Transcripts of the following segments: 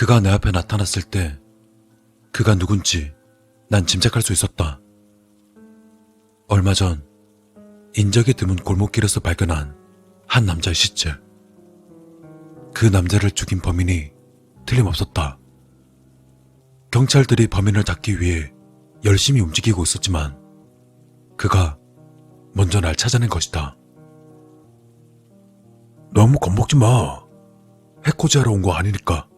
그가 내 앞에 나타났을 때 그가 누군지 난 짐작할 수 있었다. 얼마 전 인적이 드문 골목길에서 발견한 한 남자의 시체. 그 남자를 죽인 범인이 틀림없었다. 경찰들이 범인을 잡기 위해 열심히 움직이고 있었지만 그가 먼저 날 찾아낸 것이다. 너무 겁먹지 마. 해코지하러 온 거 아니니까.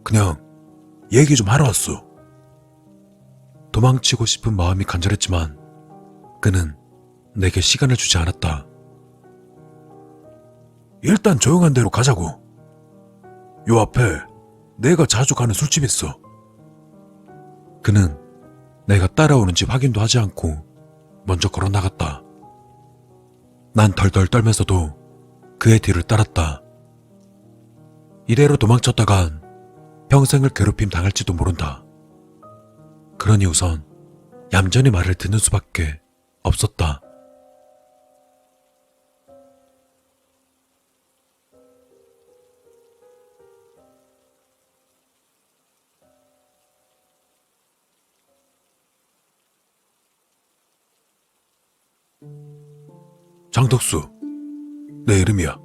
그냥 얘기 좀 하러 왔어. 도망치고 싶은 마음이 간절했지만 그는 내게 시간을 주지 않았다. 일단 조용한 데로 가자고. 요 앞에 내가 자주 가는 술집이 있어. 그는 내가 따라오는지 확인도 하지 않고 먼저 걸어 나갔다. 난 덜덜 떨면서도 그의 뒤를 따랐다. 이대로 도망쳤다간 평생을 괴롭힘 당할지도 모른다. 그러니 우선 얌전히 말을 듣는 수밖에 없었다. 장덕수, 내 이름이야.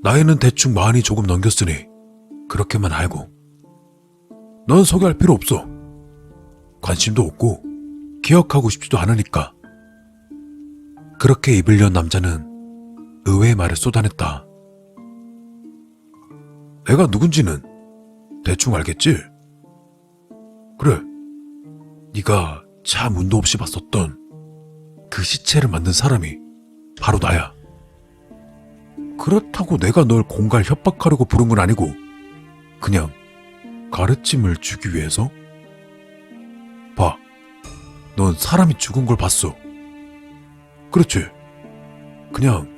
나이는 대충 40이 조금 넘겼으니 그렇게만 알고. 넌 소개할 필요 없어. 관심도 없고 기억하고 싶지도 않으니까. 그렇게 입을 연 남자는 의외의 말을 쏟아냈다. 내가 누군지는 대충 알겠지? 그래, 네가 참 운도 없이 봤었던 그 시체를 만든 사람이 바로 나야. 그렇다고 내가 널 공갈 협박하려고 부른 건 아니고 그냥 가르침을 주기 위해서? 봐, 넌 사람이 죽은 걸 봤어. 그렇지. 그냥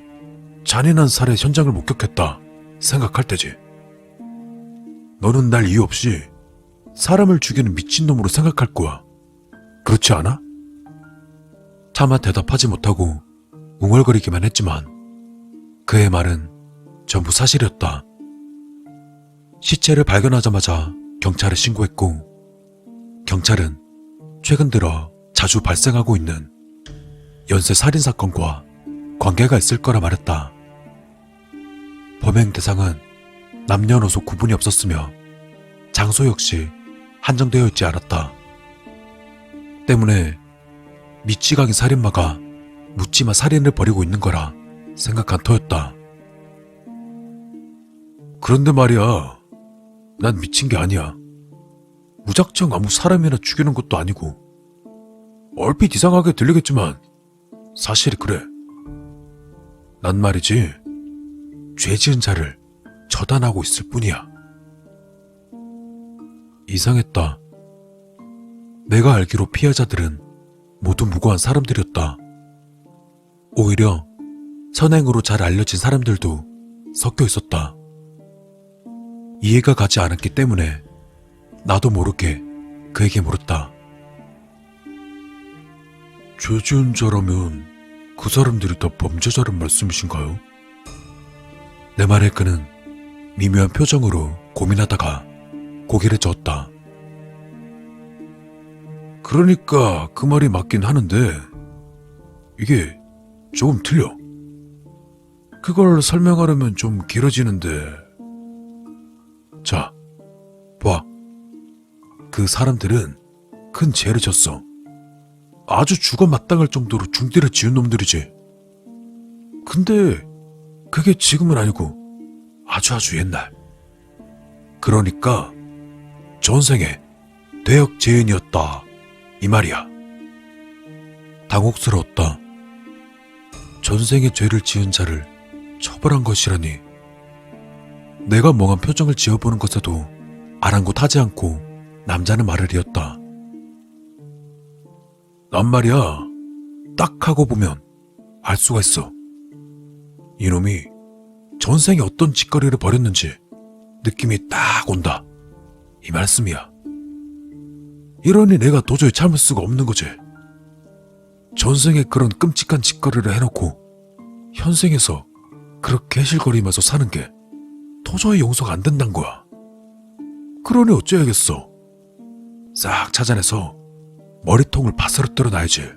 잔인한 살해 현장을 목격했다 생각할 때지. 너는 날 이유 없이 사람을 죽이는 미친놈으로 생각할 거야. 그렇지 않아? 차마 대답하지 못하고 웅얼거리기만 했지만 그의 말은 전부 사실이었다. 시체를 발견하자마자 경찰에 신고했고 경찰은 최근 들어 자주 발생하고 있는 연쇄 살인사건과 관계가 있을 거라 말했다. 범행 대상은 남녀노소 구분이 없었으며 장소 역시 한정되어 있지 않았다. 때문에 미치광이 살인마가 묻지마 살인을 벌이고 있는 거라 생각한 터였다. 그런데 말이야, 난 미친 게 아니야. 무작정 아무 사람이나 죽이는 것도 아니고. 얼핏 이상하게 들리겠지만 사실이 그래. 난 말이지, 죄 지은 자를 처단하고 있을 뿐이야. 이상했다. 내가 알기로 피해자들은 모두 무고한 사람들이었다. 오히려 선행으로 잘 알려진 사람들도 섞여 있었다. 이해가 가지 않았기 때문에 나도 모르게 그에게 물었다. 죄 지은 자라면 그 사람들이 다 범죄자란 말씀이신가요? 내 말에 그는 미묘한 표정으로 고민하다가 고개를 저었다. 그러니까 그 말이 맞긴 하는데 이게 조금 틀려. 그걸 설명하려면 좀 길어지는데. 자, 봐. 그 사람들은 큰 죄를 졌어. 아주 죽어 마땅할 정도로 중대를 지은 놈들이지. 근데 그게 지금은 아니고 아주 옛날. 그러니까 전생에 대역죄인이었다 이 말이야. 당혹스러웠다. 전생에 죄를 지은 자를 처벌한 것이라니. 내가 멍한 표정을 지어보는 것에도 아랑곳하지 않고 남자는 말을 이었다. 난 말이야, 딱 하고 보면 알 수가 있어. 이놈이 전생에 어떤 짓거리를 벌였는지 느낌이 딱 온다 이 말씀이야. 이러니 내가 도저히 참을 수가 없는 거지. 전생에 그런 끔찍한 짓거리를 해놓고 현생에서 그렇게 해실거리면서 사는 게 도저히 용서가 안 된단 거야. 그러니 어째야겠어. 싹 찾아내서 머리통을 바스러 때려놔야지.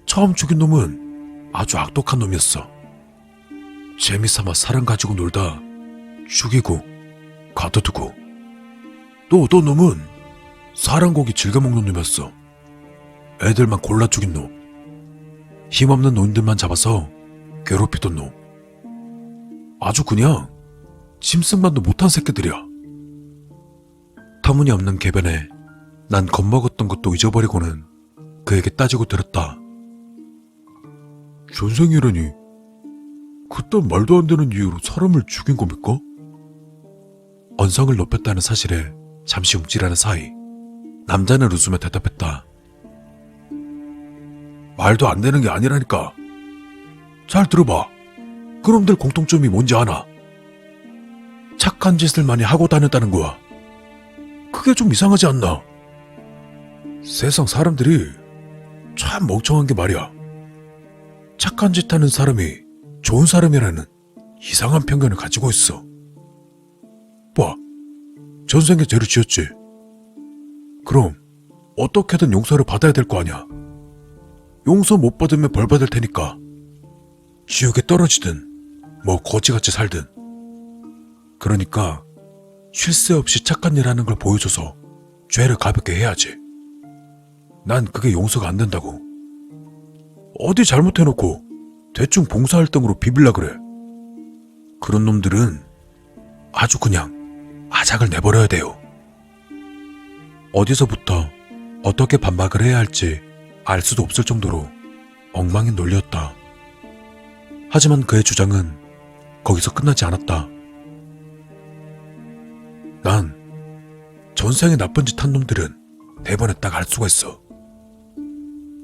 처음 죽인 놈은 아주 악독한 놈이었어. 재미삼아 사람 가지고 놀다 죽이고 가둬두고, 또 어떤 놈은 사람 고기 즐겨먹는 놈이었어. 애들만 골라 죽인 놈. 힘없는 노인들만 잡아서 괴롭히던 놈. 아주 그냥 짐승만도 못한 새끼들이야. 터무니없는 개변에 난 겁먹었던 것도 잊어버리고는 그에게 따지고 들었다. 전생이라니 그딴 말도 안 되는 이유로 사람을 죽인 겁니까? 언성을 높였다는 사실에 잠시 움찔하는 사이 남자는 웃으며 대답했다. 말도 안 되는 게 아니라니까. 잘 들어봐. 그놈들 공통점이 뭔지 아나? 착한 짓을 많이 하고 다녔다는 거야. 그게 좀 이상하지 않나? 세상 사람들이 참 멍청한 게 말이야. 착한 짓 하는 사람이 좋은 사람이라는 이상한 편견을 가지고 있어. 봐, 전생에 죄를 지었지. 그럼 어떻게든 용서를 받아야 될 거 아니야. 용서 못 받으면 벌 받을 테니까 지옥에 떨어지든 뭐 거지같이 살든. 그러니까 쉴 새 없이 착한 일 하는 걸 보여줘서 죄를 가볍게 해야지. 난 그게 용서가 안 된다고. 어디 잘못해놓고 대충 봉사활동으로 비빌라 그래. 그런 놈들은 아주 그냥 아작을 내버려야 돼요. 어디서부터 어떻게 반박을 해야 할지 알 수도 없을 정도로 엉망인 논리였다. 하지만 그의 주장은 거기서 끝나지 않았다. 난 전생에 나쁜 짓 한 놈들은 대번에 딱 알 수가 있어.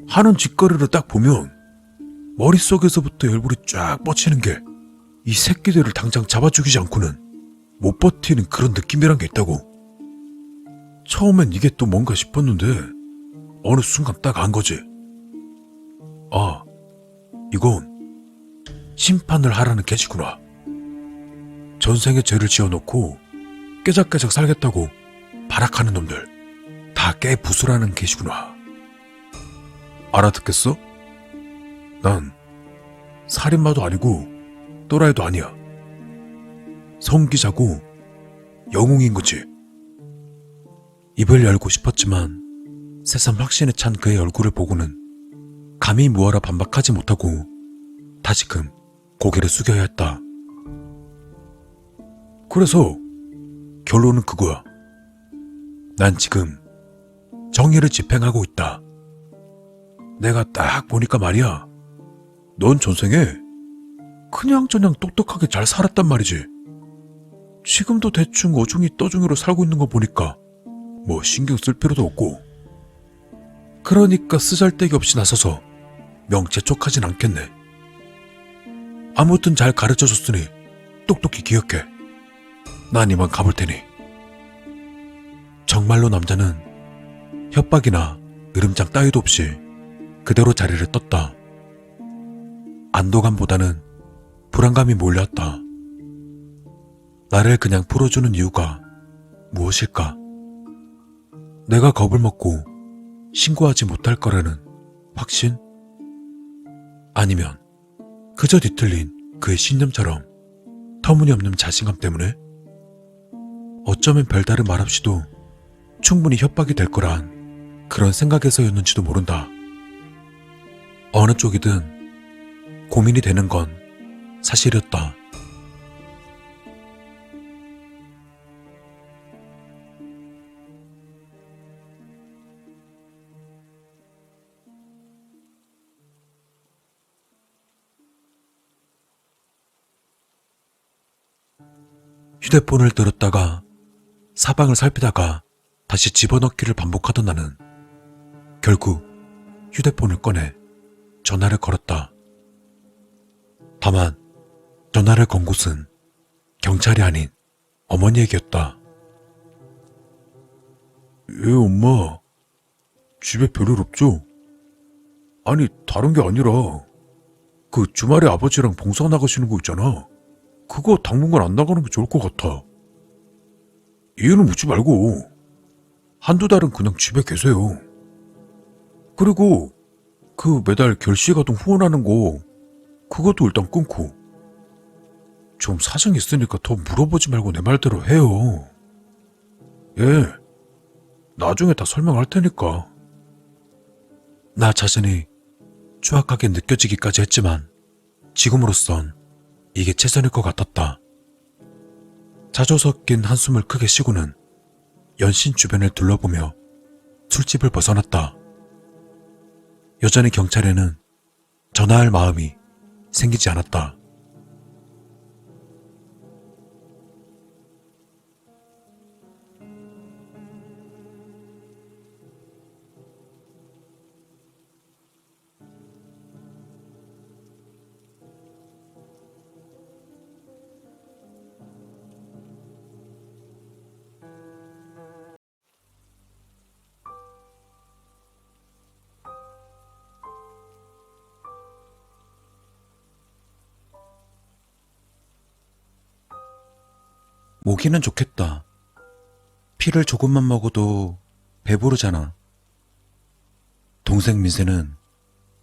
하는 짓거리를 딱 보면 머릿속에서부터 열불이 쫙 뻗치는 게 이 새끼들을 당장 잡아 죽이지 않고는 못 버티는 그런 느낌이란 게 있다고. 처음엔 이게 또 뭔가 싶었는데 어느 순간 딱 안 거지. 아, 이건 심판을 하라는 게지구나. 전생에 죄를 지어놓고 깨작깨작 살겠다고 발악하는 놈들 다 깨부수라는 게시구나. 알아듣겠어? 난 살인마도 아니고 또라이도 아니야. 성기자고 영웅인 거지. 입을 열고 싶었지만 새삼 확신에 찬 그의 얼굴을 보고는 감히 무어라 반박하지 못하고 다시금 고개를 숙여야 했다. 그래서 결론은 그거야. 난 지금 정의를 집행하고 있다. 내가 딱 보니까 말이야. 넌 전생에 그냥저냥 똑똑하게 잘 살았단 말이지. 지금도 대충 어중이 떠중이로 살고 있는 거 보니까 뭐 신경 쓸 필요도 없고. 그러니까 쓰잘데기 없이 나서서 명재촉하진 않겠네. 아무튼 잘 가르쳐줬으니 똑똑히 기억해. 난 이만 가볼 테니. 정말로 남자는 협박이나 으름장 따위도 없이 그대로 자리를 떴다. 안도감보다는 불안감이 몰려왔다. 나를 그냥 풀어주는 이유가 무엇일까? 내가 겁을 먹고 신고하지 못할 거라는 확신? 아니면 그저 뒤틀린 그의 신념처럼 터무니없는 자신감 때문에? 어쩌면 별다른 말 없이도 충분히 협박이 될 거란 그런 생각에서였는지도 모른다. 어느 쪽이든 고민이 되는 건 사실이었다. 휴대폰을 들었다가 사방을 살피다가 다시 집어넣기를 반복하던 나는 결국 휴대폰을 꺼내 전화를 걸었다. 다만 전화를 건 곳은 경찰이 아닌 어머니에게였다. 예, 엄마. 집에 별일 없죠? 아니, 다른 게 아니라 그 주말에 아버지랑 봉사 나가시는 거 있잖아. 그거 당분간 안 나가는 게 좋을 것 같아. 이유는 묻지 말고 한두 달은 그냥 집에 계세요. 그리고 그 매달 결시가동 후원하는 거 그것도 일단 끊고 좀 사정 있으니까 더 물어보지 말고 내 말대로 해요. 예, 나중에 다 설명할 테니까. 나 자신이 추악하게 느껴지기까지 했지만 지금으로선 이게 최선일 것 같았다. 자주 섞인 한숨을 크게 쉬고는 연신 주변을 둘러보며 술집을 벗어났다. 여전히 경찰에는 전화할 마음이 생기지 않았다. 모기는 좋겠다. 피를 조금만 먹어도 배부르잖아. 동생 민세는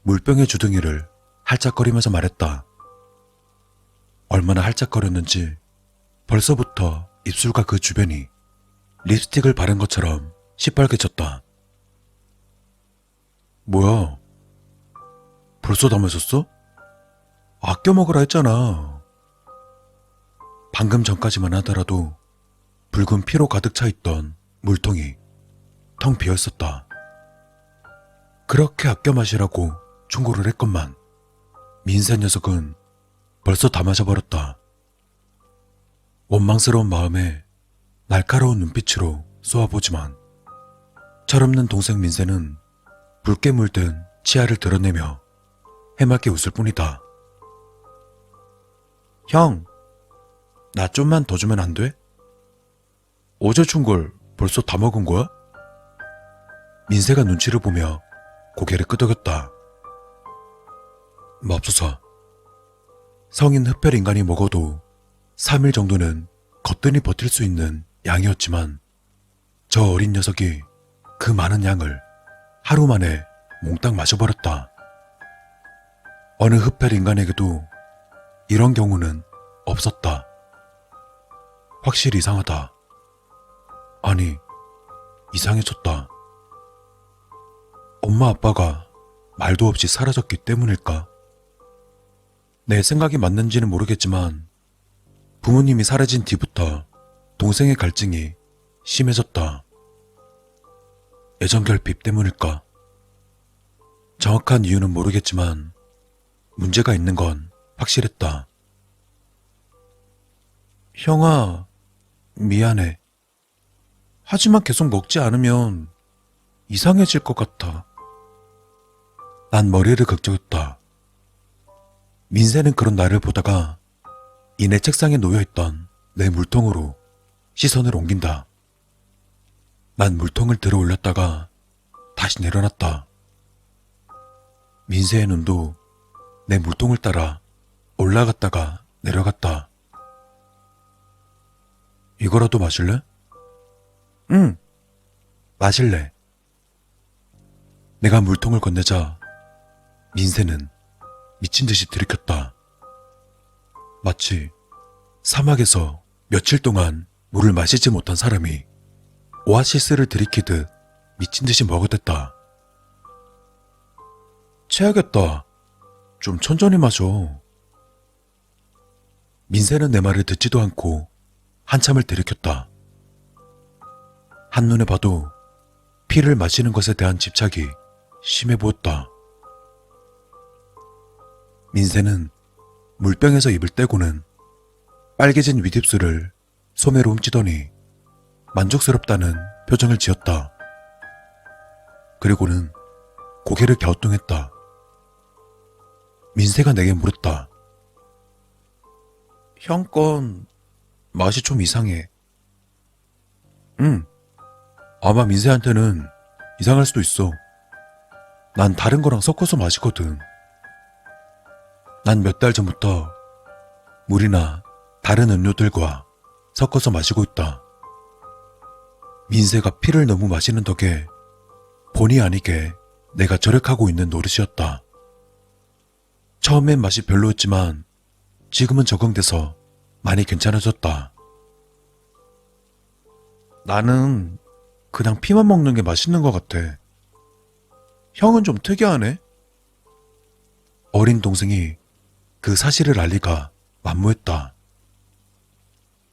물병의 주둥이를 할짝거리면서 말했다. 얼마나 할짝거렸는지 벌써부터 입술과 그 주변이 립스틱을 바른 것처럼 시뻘개졌다. 뭐야? 벌써 다 마셨어? 아껴 먹으라 했잖아. 방금 전까지만 하더라도 붉은 피로 가득 차 있던 물통이 텅 비어 있었다. 그렇게 아껴 마시라고 충고를 했건만 민세 녀석은 벌써 다 마셔버렸다. 원망스러운 마음에 날카로운 눈빛으로 쏘아보지만 철없는 동생 민세는 붉게 물든 치아를 드러내며 해맑게 웃을 뿐이다. 형, 나 좀만 더 주면 안 돼? 어제 준 걸 벌써 다 먹은 거야? 민세가 눈치를 보며 고개를 끄덕였다. 맙소사. 성인 흡혈 인간이 먹어도 3일 정도는 거뜬히 버틸 수 있는 양이었지만 저 어린 녀석이 그 많은 양을 하루 만에 몽땅 마셔버렸다. 어느 흡혈 인간에게도 이런 경우는 없었다. 확실히 이상하다. 아니, 이상해졌다. 엄마 아빠가 말도 없이 사라졌기 때문일까? 내 생각이 맞는지는 모르겠지만 부모님이 사라진 뒤부터 동생의 갈증이 심해졌다. 애정 결핍 때문일까? 정확한 이유는 모르겠지만 문제가 있는 건 확실했다. 형아, 미안해. 하지만 계속 먹지 않으면 이상해질 것 같아. 난 머리를 긁적였다. 민세는 그런 나를 보다가 이내 책상에 놓여있던 내 물통으로 시선을 옮긴다. 난 물통을 들어 올렸다가 다시 내려놨다. 민세의 눈도 내 물통을 따라 올라갔다가 내려갔다. 이거라도 마실래? 응, 마실래. 내가 물통을 건네자 민세는 미친 듯이 들이켰다. 마치 사막에서 며칠 동안 물을 마시지 못한 사람이 오아시스를 들이키듯 미친 듯이 먹어댔다. 체하겠다. 좀 천천히 마셔. 민세는 내 말을 듣지도 않고 한참을 들이켰다. 한눈에 봐도 피를 마시는 것에 대한 집착이 심해 보였다. 민세는 물병에서 입을 떼고는 빨개진 윗입술을 소매로 훔치더니 만족스럽다는 표정을 지었다. 그리고는 고개를 갸우뚱했다. 민세가 내게 물었다. 형 건 맛이 좀 이상해. 응, 아마 민세한테는 이상할 수도 있어. 난 다른 거랑 섞어서 마시거든. 난 몇 달 전부터 물이나 다른 음료들과 섞어서 마시고 있다. 민세가 피를 너무 마시는 덕에 본의 아니게 내가 절약하고 있는 노릇이었다. 처음엔 맛이 별로였지만 지금은 적응돼서 많이 괜찮아졌다. 나는 그냥 피만 먹는 게 맛있는 것 같아. 형은 좀 특이하네. 어린 동생이 그 사실을 알리가 만무했다.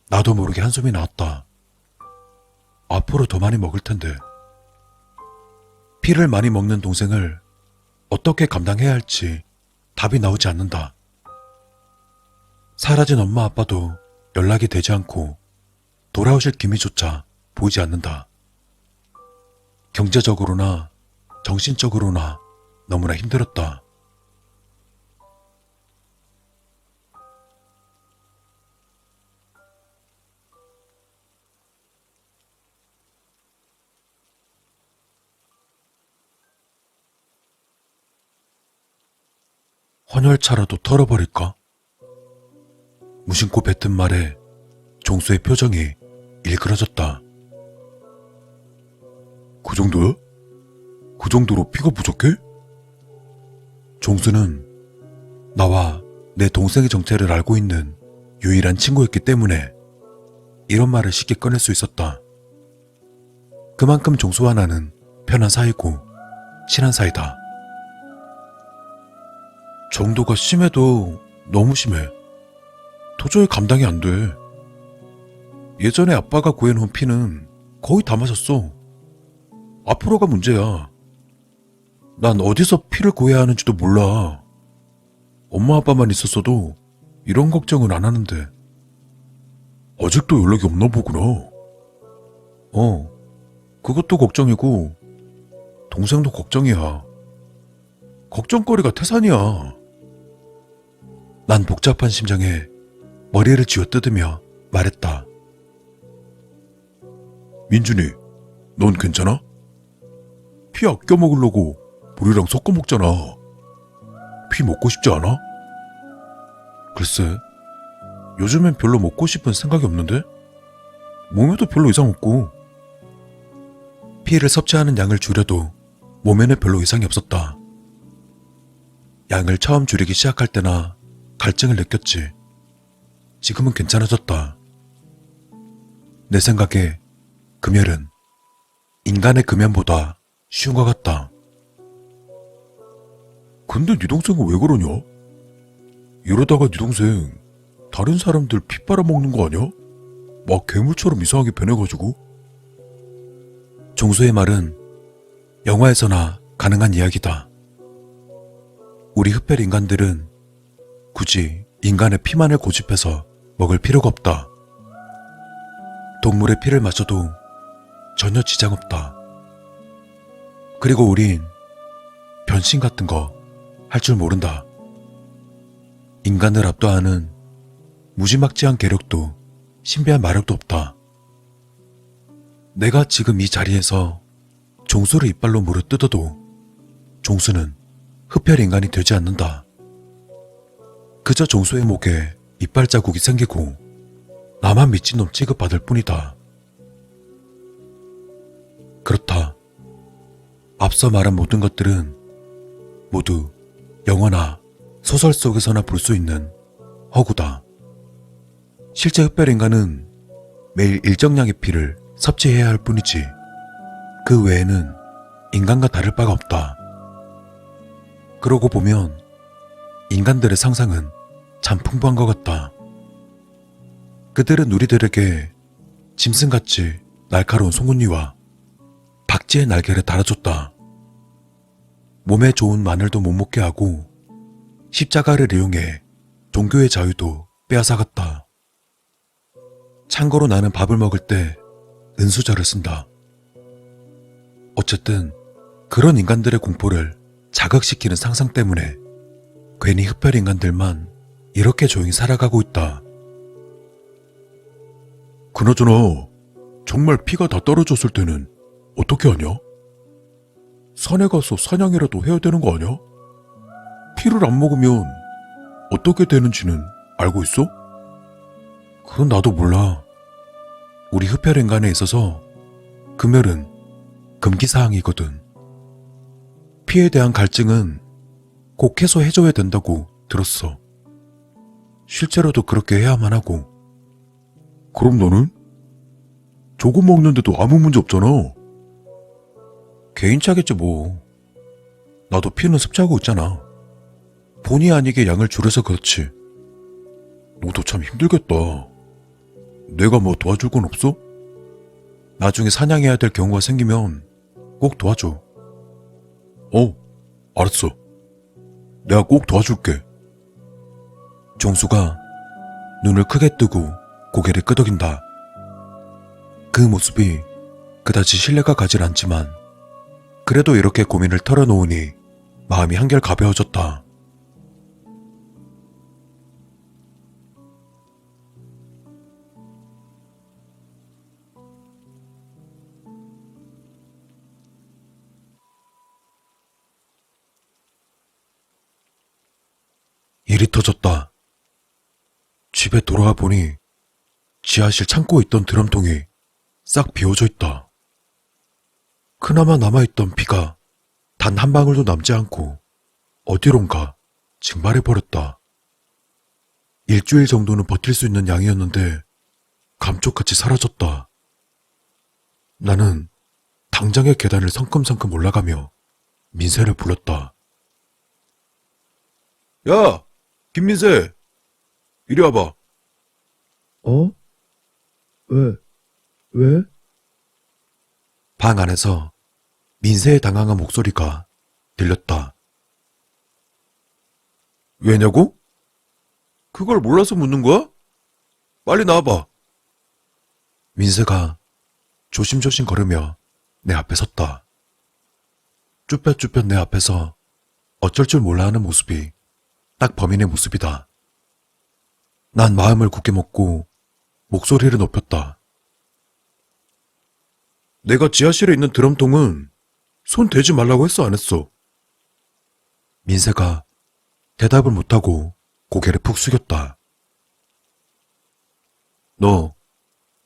나도 모르게 한숨이 나왔다. 앞으로 더 많이 먹을 텐데. 피를 많이 먹는 동생을 어떻게 감당해야 할지 답이 나오지 않는다. 사라진 엄마 아빠도 연락이 되지 않고 돌아오실 기미조차 보이지 않는다. 경제적으로나 정신적으로나 너무나 힘들었다. 헌혈차라도 털어버릴까? 무심코 뱉은 말에 종수의 표정이 일그러졌다. 그 정도야? 그 정도로 피가 부족해? 종수는 나와 내 동생의 정체를 알고 있는 유일한 친구였기 때문에 이런 말을 쉽게 꺼낼 수 있었다. 그만큼 종수와 나는 편한 사이고 친한 사이다. 정도가 심해도 너무 심해. 도저히 감당이 안 돼. 예전에 아빠가 구해놓은 피는 거의 다 마셨어. 앞으로가 문제야. 난 어디서 피를 구해야 하는지도 몰라. 엄마 아빠만 있었어도 이런 걱정은 안 하는데. 아직도 연락이 없나 보구나. 그것도 걱정이고 동생도 걱정이야. 걱정거리가 태산이야. 난 복잡한 심장에 머리를 쥐어뜯으며 말했다. 민준이, 넌 괜찮아? 피 아껴 먹으려고 물이랑 섞어 먹잖아. 피 먹고 싶지 않아? 글쎄, 요즘엔 별로 먹고 싶은 생각이 없는데? 몸에도 별로 이상 없고. 피를 섭취하는 양을 줄여도 몸에는 별로 이상이 없었다. 양을 처음 줄이기 시작할 때나 갈증을 느꼈지. 지금은 괜찮아졌다. 내 생각에 금혈은 인간의 금연보다 쉬운 것 같다. 근데 네 동생은 왜 그러냐? 이러다가 네 동생 다른 사람들 피 빨아먹는 거 아니야? 막 괴물처럼 이상하게 변해가지고. 종수의 말은 영화에서나 가능한 이야기다. 우리 흡혈 인간들은 굳이 인간의 피만을 고집해서 먹을 필요가 없다. 동물의 피를 마셔도 전혀 지장 없다. 그리고 우린 변신 같은 거 할 줄 모른다. 인간을 압도하는 무지막지한 계력도 신비한 마력도 없다. 내가 지금 이 자리에서 종수를 이빨로 물어뜯어도 종수는 흡혈 인간이 되지 않는다. 그저 종수의 목에 이빨 자국이 생기고 나만 미친놈 취급받을 뿐이다. 그렇다. 앞서 말한 모든 것들은 모두 영화나 소설 속에서나 볼 수 있는 허구다. 실제 흡혈 인간은 매일 일정량의 피를 섭취해야 할 뿐이지 그 외에는 인간과 다를 바가 없다. 그러고 보면 인간들의 상상은 참 풍부한 것 같다. 그들은 우리들에게 짐승같이 날카로운 송곳니와 박쥐의 날개를 달아줬다. 몸에 좋은 마늘도 못 먹게 하고 십자가를 이용해 종교의 자유도 빼앗아갔다. 참고로 나는 밥을 먹을 때 은수저를 쓴다. 어쨌든 그런 인간들의 공포를 자극시키는 상상 때문에 괜히 흡혈 인간들만 이렇게 조용히 살아가고 있다. 그나저나 정말 피가 다 떨어졌을 때는 어떻게 하냐? 산에 가서 사냥이라도 해야 되는 거 아니야? 피를 안 먹으면 어떻게 되는지는 알고 있어? 그건 나도 몰라. 우리 흡혈인간에 있어서 금혈은 금기사항이거든. 피에 대한 갈증은 꼭 해소해줘야 된다고 들었어. 실제로도 그렇게 해야만 하고. 그럼 너는? 조금 먹는데도 아무 문제 없잖아. 개인차겠지 뭐. 나도 피는 섭취하고 있잖아. 본의 아니게 양을 줄여서 그렇지. 너도 참 힘들겠다. 내가 뭐 도와줄 건 없어? 나중에 사냥해야 될 경우가 생기면 꼭 도와줘. 알았어. 내가 꼭 도와줄게. 종수가 눈을 크게 뜨고 고개를 끄덕인다. 그 모습이 그다지 신뢰가 가질 않지만 그래도 이렇게 고민을 털어놓으니 마음이 한결 가벼워졌다. 일이 터졌다. 집에 돌아와 보니 지하실 창고에 있던 드럼통이 싹 비워져 있다. 그나마 남아있던 피가 단 한 방울도 남지 않고 어디론가 증발해버렸다. 일주일 정도는 버틸 수 있는 양이었는데 감쪽같이 사라졌다. 나는 당장의 계단을 성큼성큼 올라가며 민세를 불렀다. 야! 김민세! 이리 와봐. 왜? 방 안에서 민세의 당황한 목소리가 들렸다. 왜냐고? 그걸 몰라서 묻는 거야? 빨리 나와봐. 민세가 조심조심 걸으며 내 앞에 섰다. 쭈뼛쭈뼛 내 앞에서 어쩔 줄 몰라 하는 모습이 딱 범인의 모습이다. 난 마음을 굳게 먹고 목소리를 높였다. 내가 지하실에 있는 드럼통은 손 대지 말라고 했어, 안 했어? 민세가 대답을 못하고 고개를 푹 숙였다. 너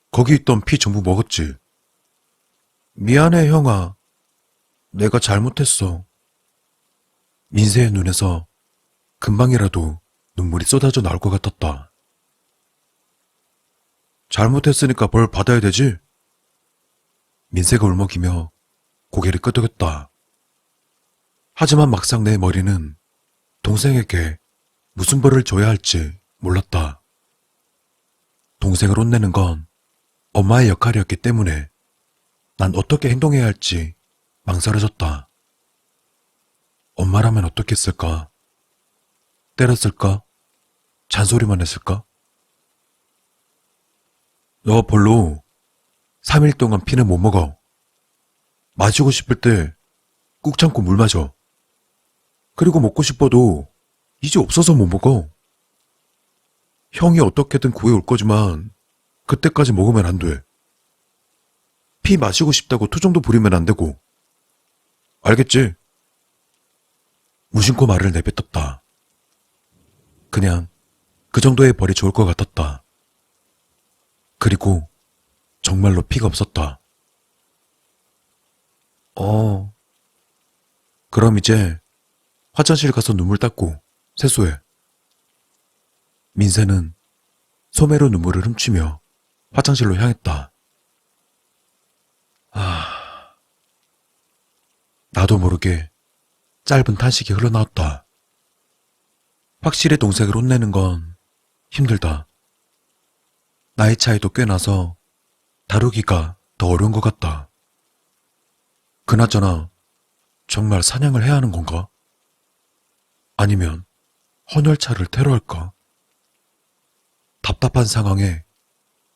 거기 있던 피 전부 먹었지? 미안해, 형아. 내가 잘못했어. 민세의 눈에서 금방이라도 눈물이 쏟아져 나올 것 같았다. 잘못했으니까 벌 받아야 되지? 민세가 울먹이며 고개를 끄덕였다. 하지만 막상 내 머리는 동생에게 무슨 벌을 줘야 할지 몰랐다. 동생을 혼내는 건 엄마의 역할이었기 때문에 난 어떻게 행동해야 할지 망설여졌다. 엄마라면 어떻게 했을까? 때렸을까? 잔소리만 했을까? 너 별로 3일 동안 피는 못 먹어. 마시고 싶을 때 꾹 참고 물 마셔. 그리고 먹고 싶어도 이제 없어서 못 먹어. 형이 어떻게든 구해올 거지만 그때까지 먹으면 안 돼. 피 마시고 싶다고 투정도 부리면 안 되고. 알겠지? 무심코 말을 내뱉었다. 그냥 그 정도의 벌이 좋을 것 같았다. 그리고 정말로 피가 없었다. 그럼 이제 화장실 가서 눈물 닦고 세수해. 민세는 소매로 눈물을 훔치며 화장실로 향했다. 나도 모르게 짧은 탄식이 흘러나왔다. 확실히 동생을 혼내는 건 힘들다. 나이 차이도 꽤 나서 다루기가 더 어려운 것 같다. 그나저나 정말 사냥을 해야 하는 건가? 아니면 헌혈차를 테러할까? 답답한 상황에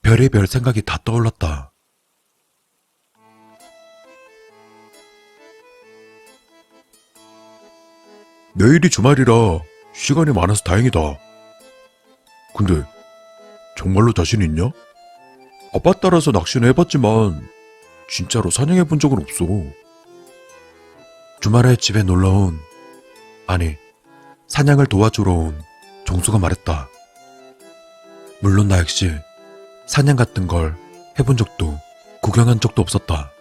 별의별 생각이 다 떠올랐다. 내일이 주말이라 시간이 많아서 다행이다. 근데 정말로 자신 있냐? 아빠 따라서 낚시는 해봤지만 진짜로 사냥해본 적은 없어. 주말에 집에 놀러온, 아니 사냥을 도와주러 온 종수가 말했다. 물론 나 역시 사냥 같은 걸 해본 적도 구경한 적도 없었다.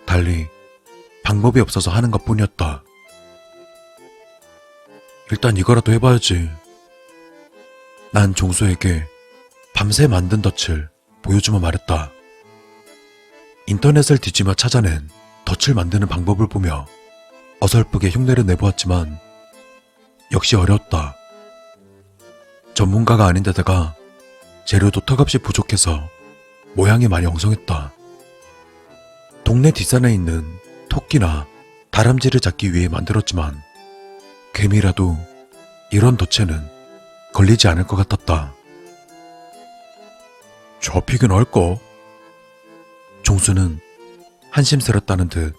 달리 방법이 없어서 하는 것 뿐이었다. 일단 이거라도 해봐야지. 난 종수에게 밤새 만든 덫을 보여주며 말했다. 인터넷을 뒤지며 찾아낸 덫을 만드는 방법을 보며 어설프게 흉내를 내보았지만 역시 어려웠다. 전문가가 아닌데다가 재료도 턱없이 부족해서 모양이 많이 엉성했다. 동네 뒷산에 있는 토끼나 다람쥐를 잡기 위해 만들었지만 개미라도 이런 덫에는 걸리지 않을 것 같았다. 잡히긴 할까? 종수는 한심스럽다는 듯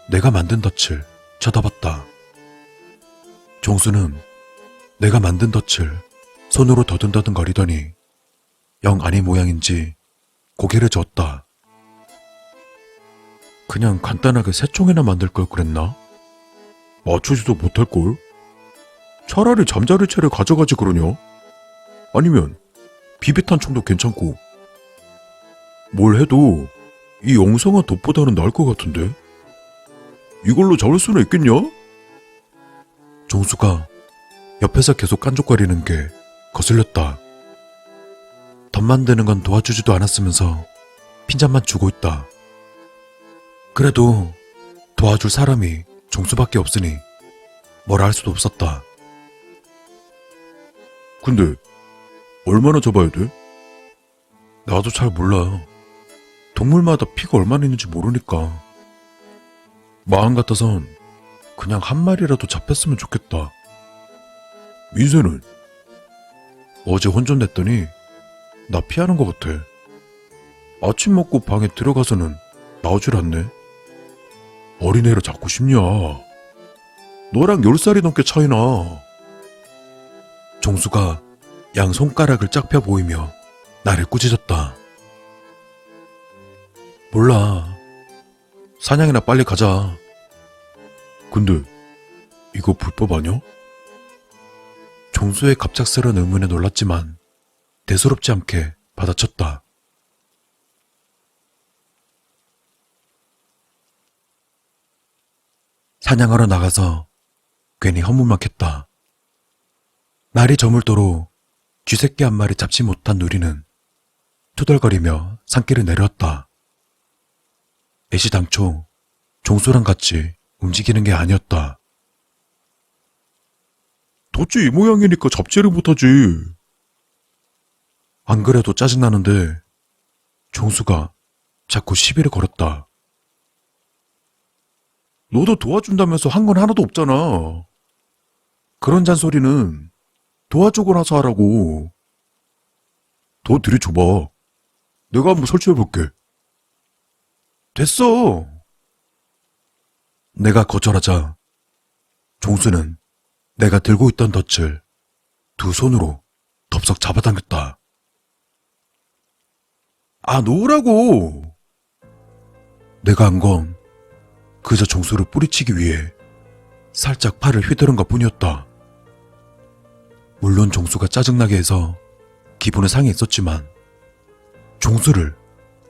내가 만든 덫을 쳐다봤다. 종수는 내가 만든 덫을 손으로 더듬더듬 거리더니 영 아닌 모양인지 고개를 저었다. 그냥 간단하게 세 총이나 만들 걸 그랬나? 맞추지도 못할걸? 차라리 잠자리채를 가져가지 그러냐? 아니면 비비탄 총도 괜찮고. 뭘 해도 이 엉성한 돛보다는 나을 것 같은데? 이걸로 잡을 수는 있겠냐? 종수가 옆에서 계속 깐족거리는 게 거슬렸다. 덧 만드는 건 도와주지도 않았으면서 핀잔만 주고 있다. 그래도 도와줄 사람이 종수밖에 없으니 뭐라 할 수도 없었다. 근데 얼마나 잡아야 돼? 나도 잘 몰라. 동물마다 피가 얼마나 있는지 모르니까. 마음 같아선 그냥 한 마리라도 잡혔으면 좋겠다. 민세는? 어제 혼 좀 냈더니 나 피하는 것 같아. 아침 먹고 방에 들어가서는 나오질 않네. 어린애를 잡고 싶냐? 너랑 10살이 넘게 차이나. 종수가 양 손가락을 짝 펴 보이며 나를 꾸짖었다. 몰라. 사냥이나 빨리 가자. 근데 이거 불법 아냐? 종수의 갑작스러운 의문에 놀랐지만 대수롭지 않게 받아쳤다. 사냥하러 나가서 괜히 허무막했다. 날이 저물도록 쥐새끼 한 마리 잡지 못한 누리는 투덜거리며 산길을 내려왔다. 애시당초 종수랑 같이 움직이는 게 아니었다. 덫이 이 모양이니까 잡지를 못하지. 안 그래도 짜증나는데 종수가 자꾸 시비를 걸었다. 너도 도와준다면서 한 건 하나도 없잖아. 그런 잔소리는 도와주고 나서 하라고. 더 들이줘봐. 내가 한번 설치해볼게. 됐어. 내가 거절하자 종수는 내가 들고 있던 덫을 두 손으로 덥석 잡아당겼다. 아, 놓으라고. 내가 한 건 그저 종수를 뿌리치기 위해 살짝 팔을 휘두른 것 뿐이었다. 물론 종수가 짜증나게 해서 기분은 상했었지만 종수를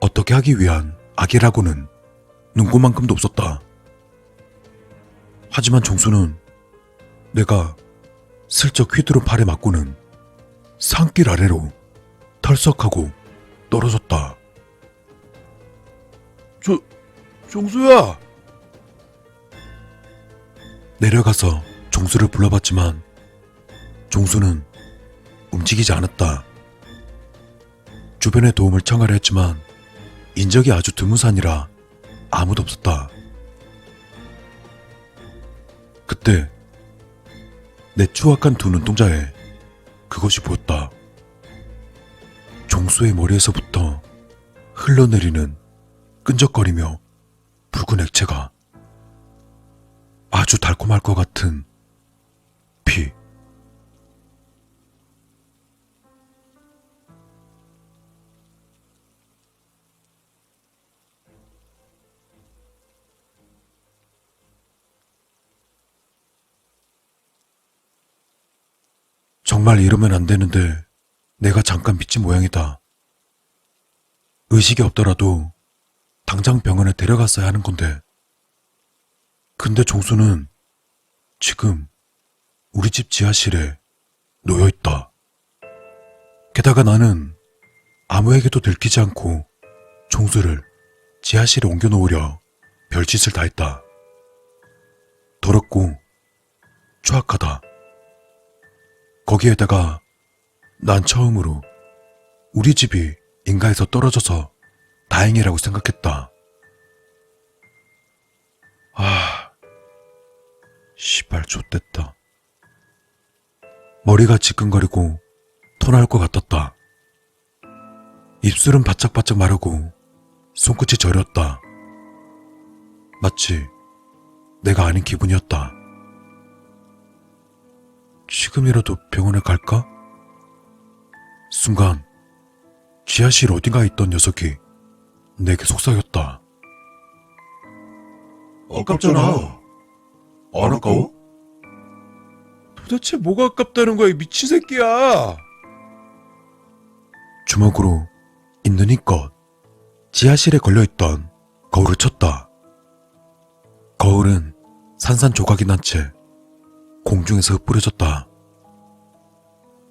어떻게 하기 위한 악이라고는 눈꼽만큼도 없었다. 하지만 종수는 내가 슬쩍 휘두른 팔에 맞고는 산길 아래로 털썩하고 떨어졌다. 종수야! 내려가서 종수를 불러봤지만 종수는 움직이지 않았다. 주변에 도움을 청하려 했지만 인적이 아주 드문 산이라 아무도 없었다. 그때 내 추악한 두 눈동자에 그것이 보였다. 종수의 머리에서부터 흘러내리는 끈적거리며 붉은 액체가 아주 달콤할 것 같은 피. 정말 이러면 안 되는데 내가 잠깐 미친 모양이다. 의식이 없더라도 당장 병원에 데려갔어야 하는 건데. 근데 종수는 지금 우리 집 지하실에 놓여있다. 게다가 나는 아무에게도 들키지 않고 종수를 지하실에 옮겨놓으려 별짓을 다 했다. 더럽고 추악하다. 거기에다가 난 처음으로 우리 집이 인가에서 떨어져서 다행이라고 생각했다. 시발 좆됐다. 머리가 지끈거리고 토 나올 것 같았다. 입술은 바짝바짝 마르고 손끝이 저렸다. 마치 내가 아닌 기분이었다. 지금이라도 병원에 갈까? 순간 지하실 어딘가에 있던 녀석이 내게 속삭였다. 아깝잖아. 안 아까워? 도대체 뭐가 아깝다는 거야, 이 미친 새끼야! 주먹으로 있는 힘껏 지하실에 걸려있던 거울을 쳤다. 거울은 산산조각이 난 채 공중에서 흩뿌려졌다.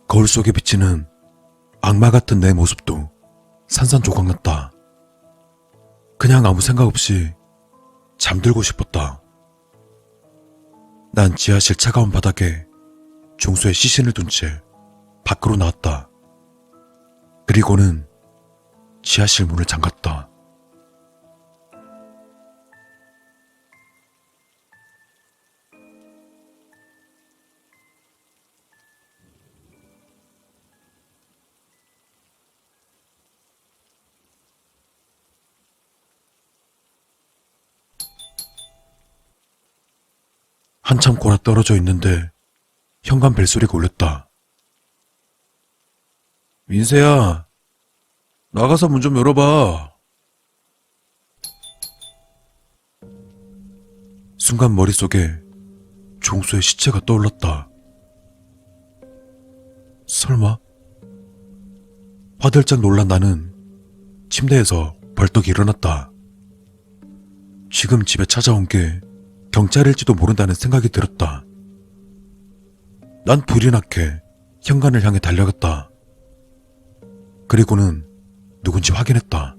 거울 속에 비치는 악마 같은 내 모습도 산산조각 났다. 그냥 아무 생각 없이 잠들고 싶었다. 난 지하실 차가운 바닥에 종수의 시신을 둔 채 밖으로 나왔다. 그리고는 지하실 문을 잠갔다. 한참 골아 떨어져 있는데 현관 벨소리가 울렸다. 민세야, 나가서 문 좀 열어봐. 순간 머릿속에 종수의 시체가 떠올랐다. 설마? 화들짝 놀란 나는 침대에서 벌떡 일어났다. 지금 집에 찾아온 게 경찰일지도 모른다는 생각이 들었다. 난 불이 나게 현관을 향해 달려갔다. 그리고는 누군지 확인했다.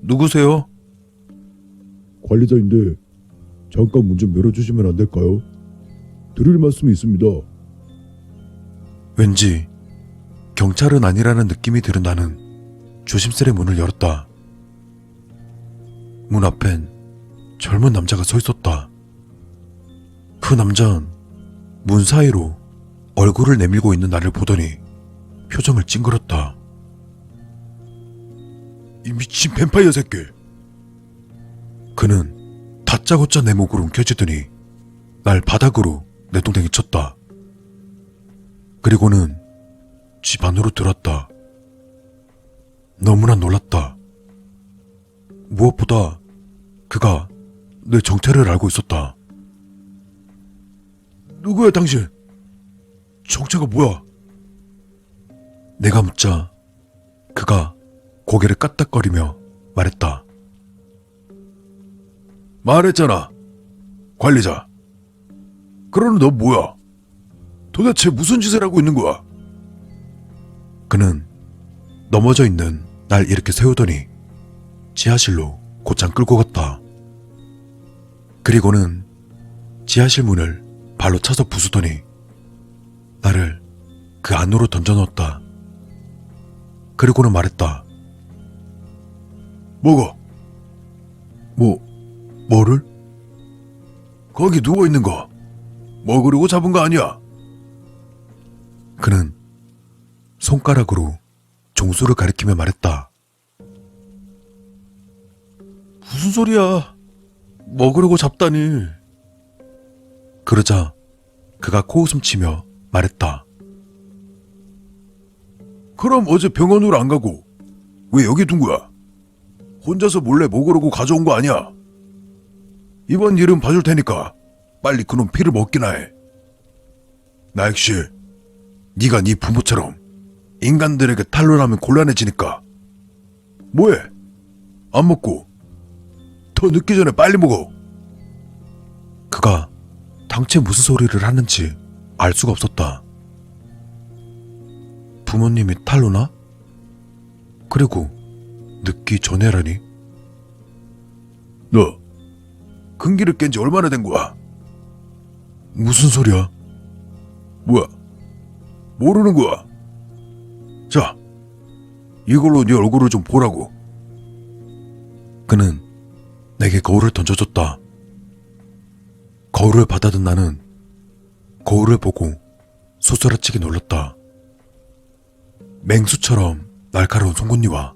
누구세요? 관리자인데 잠깐 문 좀 열어주시면 안 될까요? 드릴 말씀이 있습니다. 왠지 경찰은 아니라는 느낌이 들은 나는 조심스레 문을 열었다. 문 앞엔 젊은 남자가 서 있었다. 그 남자는 문 사이로 얼굴을 내밀고 있는 나를 보더니 표정을 찡그렸다. 이 미친 뱀파이어 새끼! 그는 다짜고짜 내 목을 움켜쥐더니 날 바닥으로 내동댕이 쳤다. 그리고는 집 안으로 들어왔다. 너무나 놀랐다. 무엇보다 그가 내 정체를 알고 있었다. 누구야 당신? 정체가 뭐야? 내가 묻자 그가 고개를 까딱거리며 말했다. 말했잖아, 관리자. 그러는 너 뭐야? 도대체 무슨 짓을 하고 있는 거야? 그는 넘어져 있는 날 이렇게 세우더니 지하실로 곧장 끌고 갔다. 그리고는 지하실 문을 발로 차서 부수더니 나를 그 안으로 던져넣었다. 그리고는 말했다. 뭐가? 뭐를? 거기 누워있는 거 먹으려고 잡은 거 아니야? 그는 손가락으로 종수를 가리키며 말했다. 무슨 소리야? 먹으려고 잡다니. 그러자 그가 코웃음 치며 말했다. 그럼 어제 병원으로 안 가고 왜 여기 둔 거야? 혼자서 몰래 먹으려고 가져온 거 아니야? 이번 일은 봐줄 테니까 빨리 그놈 피를 먹기나 해. 나 역시 네가 네 부모처럼 인간들에게 탄로나면 곤란해지니까 뭐해? 안 먹고. 더 늦기 전에 빨리 먹어. 그가 당최 무슨 소리를 하는지 알 수가 없었다. 부모님이 탈로나? 그리고 늦기 전에라니? 너 근기를 깬 지 얼마나 된 거야? 무슨 소리야? 뭐야? 모르는 거야? 자, 이걸로 네 얼굴을 좀 보라고. 그는 내게 거울을 던져줬다. 거울을 받아든 나는 거울을 보고 소스라치게 놀랐다. 맹수처럼 날카로운 송곳니와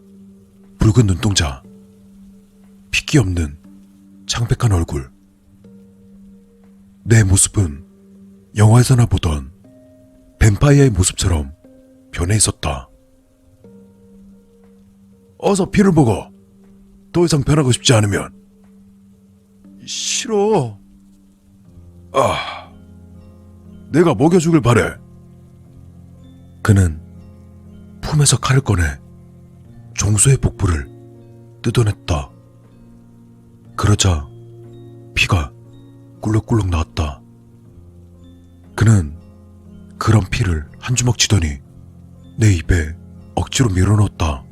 붉은 눈동자, 핏기 없는 창백한 얼굴. 내 모습은 영화에서나 보던 뱀파이어의 모습처럼 변해 있었다. 어서 피를 먹어. 더 이상 변하고 싶지 않으면. 싫어. 내가 먹여주길 바래. 그는 품에서 칼을 꺼내 종소의 복부를 뜯어냈다. 그러자 피가 꿀럭꿀럭 나왔다. 그는 그런 피를 한 주먹 쥐더니 내 입에 억지로 밀어넣었다.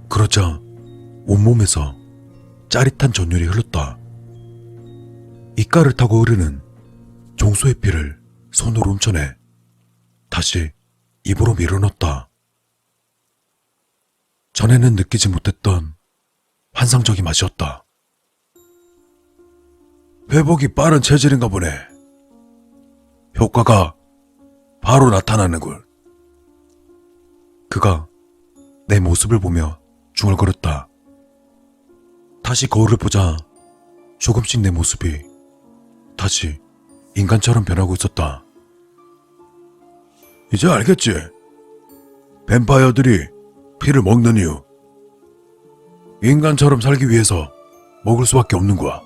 그러자 온몸에서 짜릿한 전율이 흘렀다. 이깔을 타고 흐르는 종소의 피를 손으로 훔쳐내 다시 입으로 밀어넣었다. 전에는 느끼지 못했던 환상적인 맛이었다. 회복이 빠른 체질인가 보네. 효과가 바로 나타나는걸. 그가 내 모습을 보며 중얼거렸다. 다시 거울을 보자 조금씩 내 모습이 다시 인간처럼 변하고 있었다. 이제 알겠지? 뱀파이어들이 피를 먹는 이유. 인간처럼 살기 위해서 먹을 수밖에 없는 거야.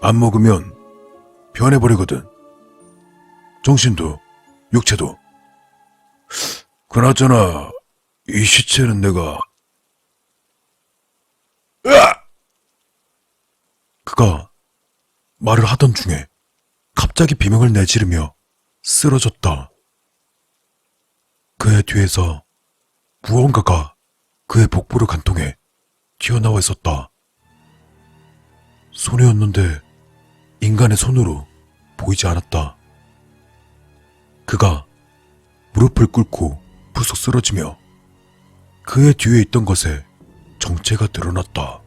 안 먹으면 변해버리거든. 정신도 육체도. 그나저나 이 시체는 내가... 으악! 그가 말을 하던 중에 갑자기 비명을 내지르며 쓰러졌다. 그의 뒤에서 무언가가 그의 복부를 간통해 튀어나와 있었다. 손이었는데 인간의 손으로 보이지 않았다. 그가 무릎을 꿇고 부석 쓰러지며 그의 뒤에 있던 것에 정체가 드러났다.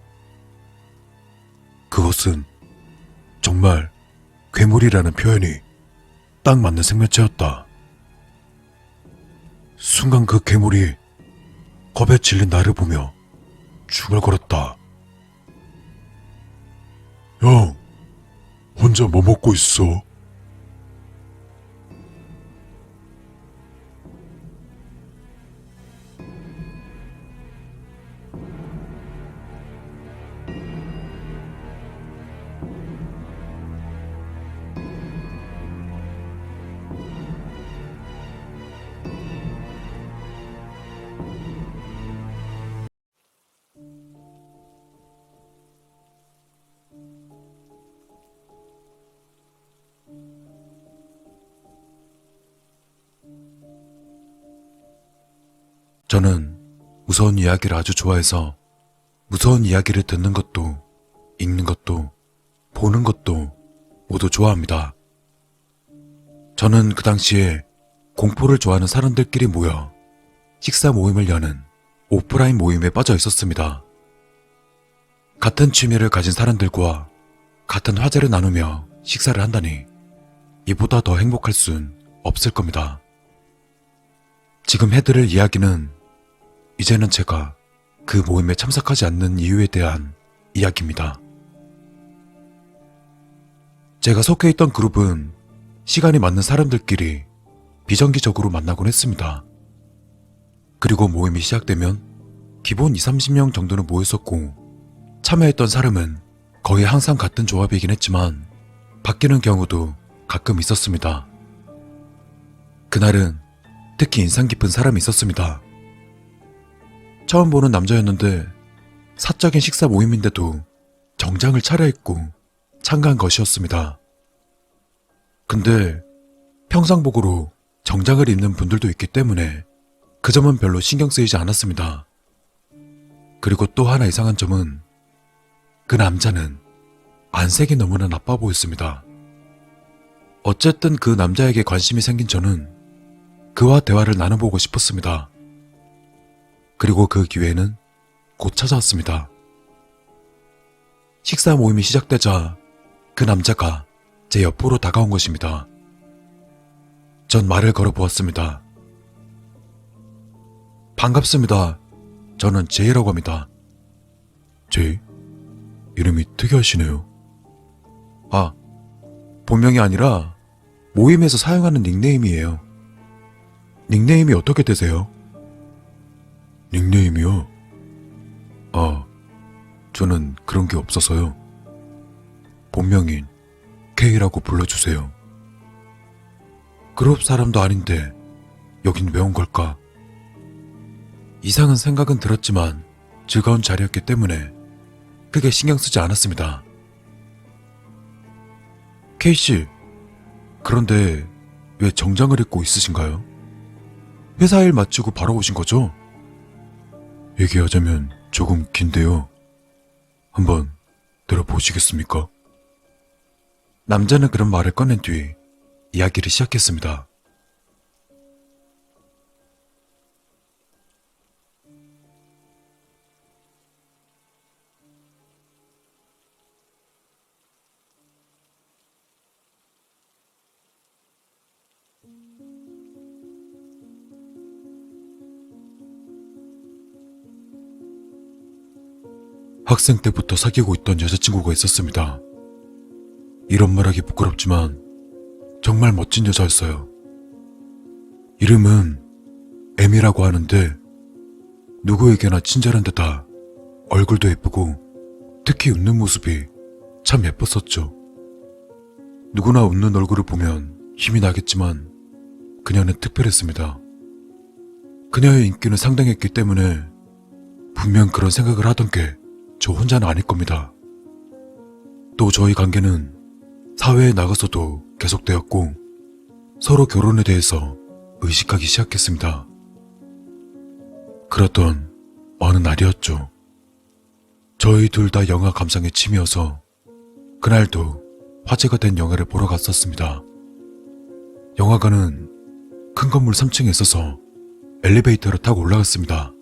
그것은 정말 괴물이라는 표현이 딱 맞는 생명체였다. 순간 그 괴물이 겁에 질린 나를 보며 중얼거렸다. 형, 혼자 뭐 먹고 있어? 저는 무서운 이야기를 아주 좋아해서 무서운 이야기를 듣는 것도 읽는 것도 보는 것도 모두 좋아합니다. 저는 그 당시에 공포를 좋아하는 사람들끼리 모여 식사 모임을 여는 오프라인 모임에 빠져 있었습니다. 같은 취미를 가진 사람들과 같은 화제를 나누며 식사를 한다니 이보다 더 행복할 순 없을 겁니다. 지금 해드릴 이야기는 이제는 제가 그 모임에 참석하지 않는 이유에 대한 이야기입니다. 제가 속해 있던 그룹은 시간이 맞는 사람들끼리 비정기적으로 만나곤 했습니다. 그리고 모임이 시작되면 기본 20-30명 정도는 모였었고 참여했던 사람은 거의 항상 같은 조합이긴 했지만 바뀌는 경우도 가끔 있었습니다. 그날은 특히 인상 깊은 사람이 있었습니다. 처음 보는 남자였는데 사적인 식사 모임인데도 정장을 차려입고 참가한 것이었습니다. 근데 평상복으로 정장을 입는 분들도 있기 때문에 그 점은 별로 신경 쓰이지 않았습니다. 그리고 또 하나 이상한 점은 그 남자는 안색이 너무나 나빠 보였습니다. 어쨌든 그 남자에게 관심이 생긴 저는 그와 대화를 나눠보고 싶었습니다. 그리고 그 기회는 곧 찾아왔습니다. 식사 모임이 시작되자 그 남자가 제 옆으로 다가온 것입니다. 전 말을 걸어보았습니다. 반갑습니다. 저는 제이라고 합니다. 제이? 이름이 특이하시네요. 아, 본명이 아니라 모임에서 사용하는 닉네임이에요. 닉네임이 어떻게 되세요? 닉네임이요? 아, 저는 그런 게 없어서요. 본명인 K라고 불러주세요. 그룹 사람도 아닌데 여긴 왜 온 걸까? 이상한 생각은 들었지만 즐거운 자리였기 때문에 크게 신경 쓰지 않았습니다. K씨, 그런데 왜 정장을 입고 있으신가요? 회사 일 마치고 바로 오신 거죠? 얘기하자면 조금 긴데요. 한번 들어보시겠습니까? 남자는 그런 말을 꺼낸 뒤 이야기를 시작했습니다. 학생 때부터 사귀고 있던 여자친구가 있었습니다. 이런 말하기 부끄럽지만 정말 멋진 여자였어요. 이름은 M이라고 하는데 누구에게나 친절한 데다 얼굴도 예쁘고 특히 웃는 모습이 참 예뻤었죠. 누구나 웃는 얼굴을 보면 힘이 나겠지만 그녀는 특별했습니다. 그녀의 인기는 상당했기 때문에 분명 그런 생각을 하던 게 저 혼자는 아닐 겁니다. 또 저희 관계는 사회에 나가서도 계속되었고 서로 결혼에 대해서 의식하기 시작했습니다. 그렇던 어느 날이었죠. 저희 둘 다 영화 감상에 취미여서 그날도 화제가 된 영화를 보러 갔었습니다. 영화관은 큰 건물 3층에 있어서 엘리베이터를 타고 올라갔습니다.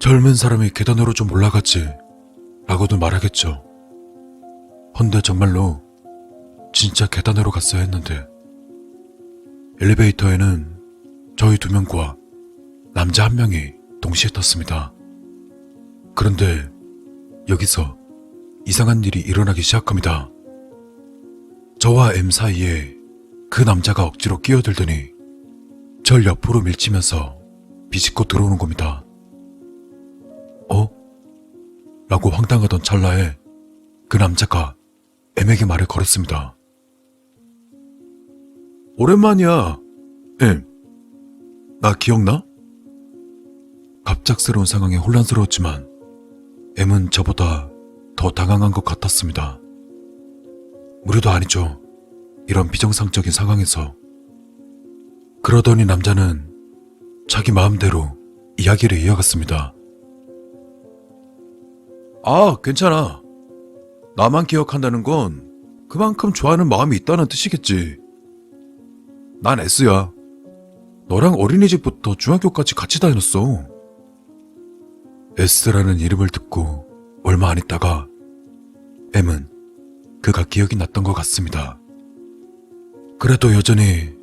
젊은 사람이 계단으로 좀 올라갔지 라고도 말하겠죠. 헌데 정말로 진짜 계단으로 갔어야 했는데 엘리베이터에는 저희 2명과 남자 1명이 동시에 탔습니다. 그런데 여기서 이상한 일이 일어나기 시작합니다. 저와 M 사이에 그 남자가 억지로 끼어들더니 절 옆으로 밀치면서 비집고 들어오는 겁니다. 라고 황당하던 찰나에 그 남자가 M에게 말을 걸었습니다. 오랜만이야, M. 나 기억나? 갑작스러운 상황에 혼란스러웠지만 M은 저보다 더 당황한 것 같았습니다. 무료도 아니죠. 이런 비정상적인 상황에서. 그러더니 남자는 자기 마음대로 이야기를 이어갔습니다. 아, 괜찮아. 나만 기억한다는 건 그만큼 좋아하는 마음이 있다는 뜻이겠지. 난 S야. 너랑 어린이집부터 중학교까지 같이 다녔어. S라는 이름을 듣고 얼마 안 있다가 M은 그가 기억이 났던 것 같습니다. 그래도 여전히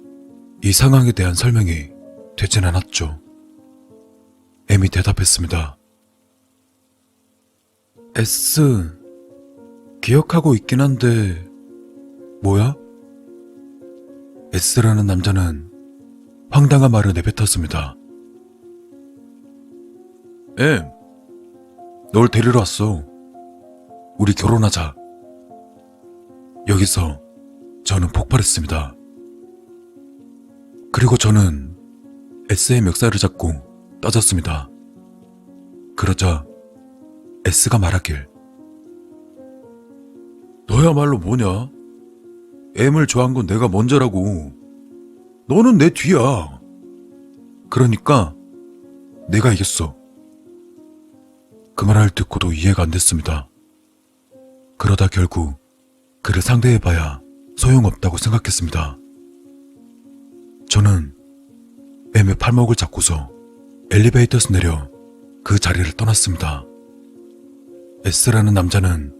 이 상황에 대한 설명이 되진 않았죠. M이 대답했습니다. S, 기억하고 있긴 한데 뭐야? S라는 남자는 황당한 말을 내뱉었습니다. M, 널 데리러 왔어. 우리 결혼하자. 여기서 저는 폭발했습니다. 그리고 저는 S의 멱살을 잡고 따졌습니다. 그러자 S가 말하길. 너야말로 뭐냐? M을 좋아한 건 내가 먼저라고. 너는 내 뒤야. 그러니까 내가 이겼어. 그 말을 듣고도 이해가 안 됐습니다. 그러다 결국 그를 상대해봐야 소용없다고 생각했습니다. 저는 M의 팔목을 잡고서 엘리베이터에서 내려 그 자리를 떠났습니다. S라는 남자는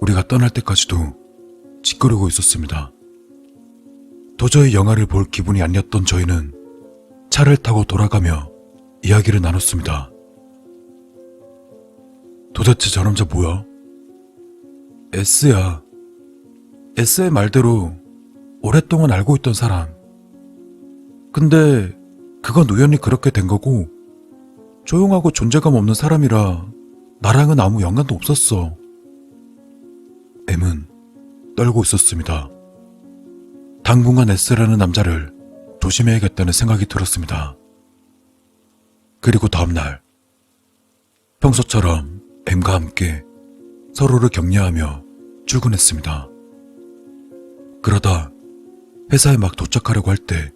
우리가 떠날 때까지도 짓거리고 있었습니다. 도저히 영화를 볼 기분이 아니었던 저희는 차를 타고 돌아가며 이야기를 나눴습니다. 도대체 저 남자 뭐야? S야. S의 말대로 오랫동안 알고 있던 사람. 근데 그건 우연히 그렇게 된 거고 조용하고 존재감 없는 사람이라 나랑은 아무 연관도 없었어. M은 떨고 있었습니다. 당분간 S라는 남자를 조심해야겠다는 생각이 들었습니다. 그리고 다음날 평소처럼 M과 함께 서로를 격려하며 출근했습니다. 그러다 회사에 막 도착하려고 할 때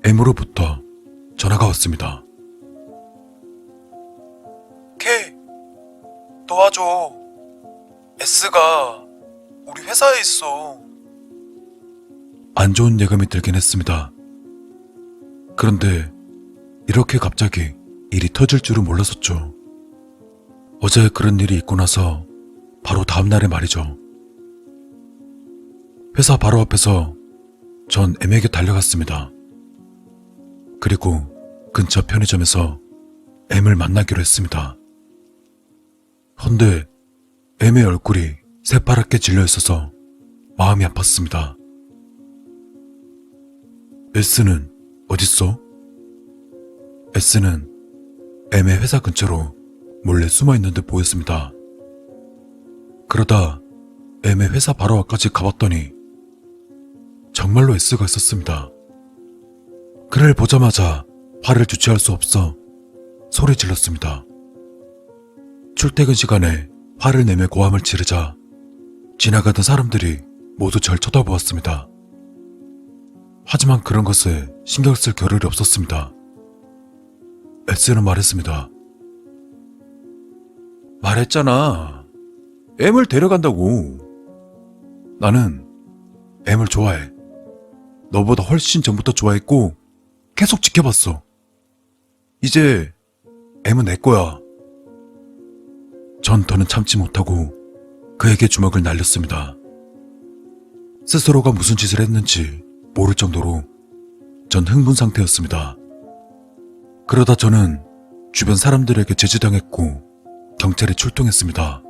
M으로부터 전화가 왔습니다. K, 도와줘. S가 우리 회사에 있어. 안 좋은 예감이 들긴 했습니다. 그런데 이렇게 갑자기 일이 터질 줄은 몰랐었죠. 어제 그런 일이 있고 나서 바로 다음날의 말이죠. 회사 바로 앞에서 전 M에게 달려갔습니다. 그리고 근처 편의점에서 M을 만나기로 했습니다. 헌데 M의 얼굴이 새파랗게 질려 있어서 마음이 아팠습니다. S는 어딨어? S는 M의 회사 근처로 몰래 숨어있는 듯 보였습니다. 그러다 M의 회사 바로 앞까지 가봤더니 정말로 S가 있었습니다. 그를 보자마자 화를 주체할 수 없어 소리 질렀습니다. 출퇴근 시간에 화를 내며 고함을 지르자 지나가던 사람들이 모두 절 쳐다보았습니다. 하지만 그런 것에 신경 쓸 겨를이 없었습니다. S는 말했습니다. 말했잖아. M을 데려간다고. 나는 M을 좋아해. 너보다 훨씬 전부터 좋아했고 계속 지켜봤어. 이제 M은 내 거야. 전 더는 참지 못하고 그에게 주먹을 날렸습니다. 스스로가 무슨 짓을 했는지 모를 정도로 전 흥분 상태였습니다. 그러다 저는 주변 사람들에게 제지당했고 경찰에 출동했습니다.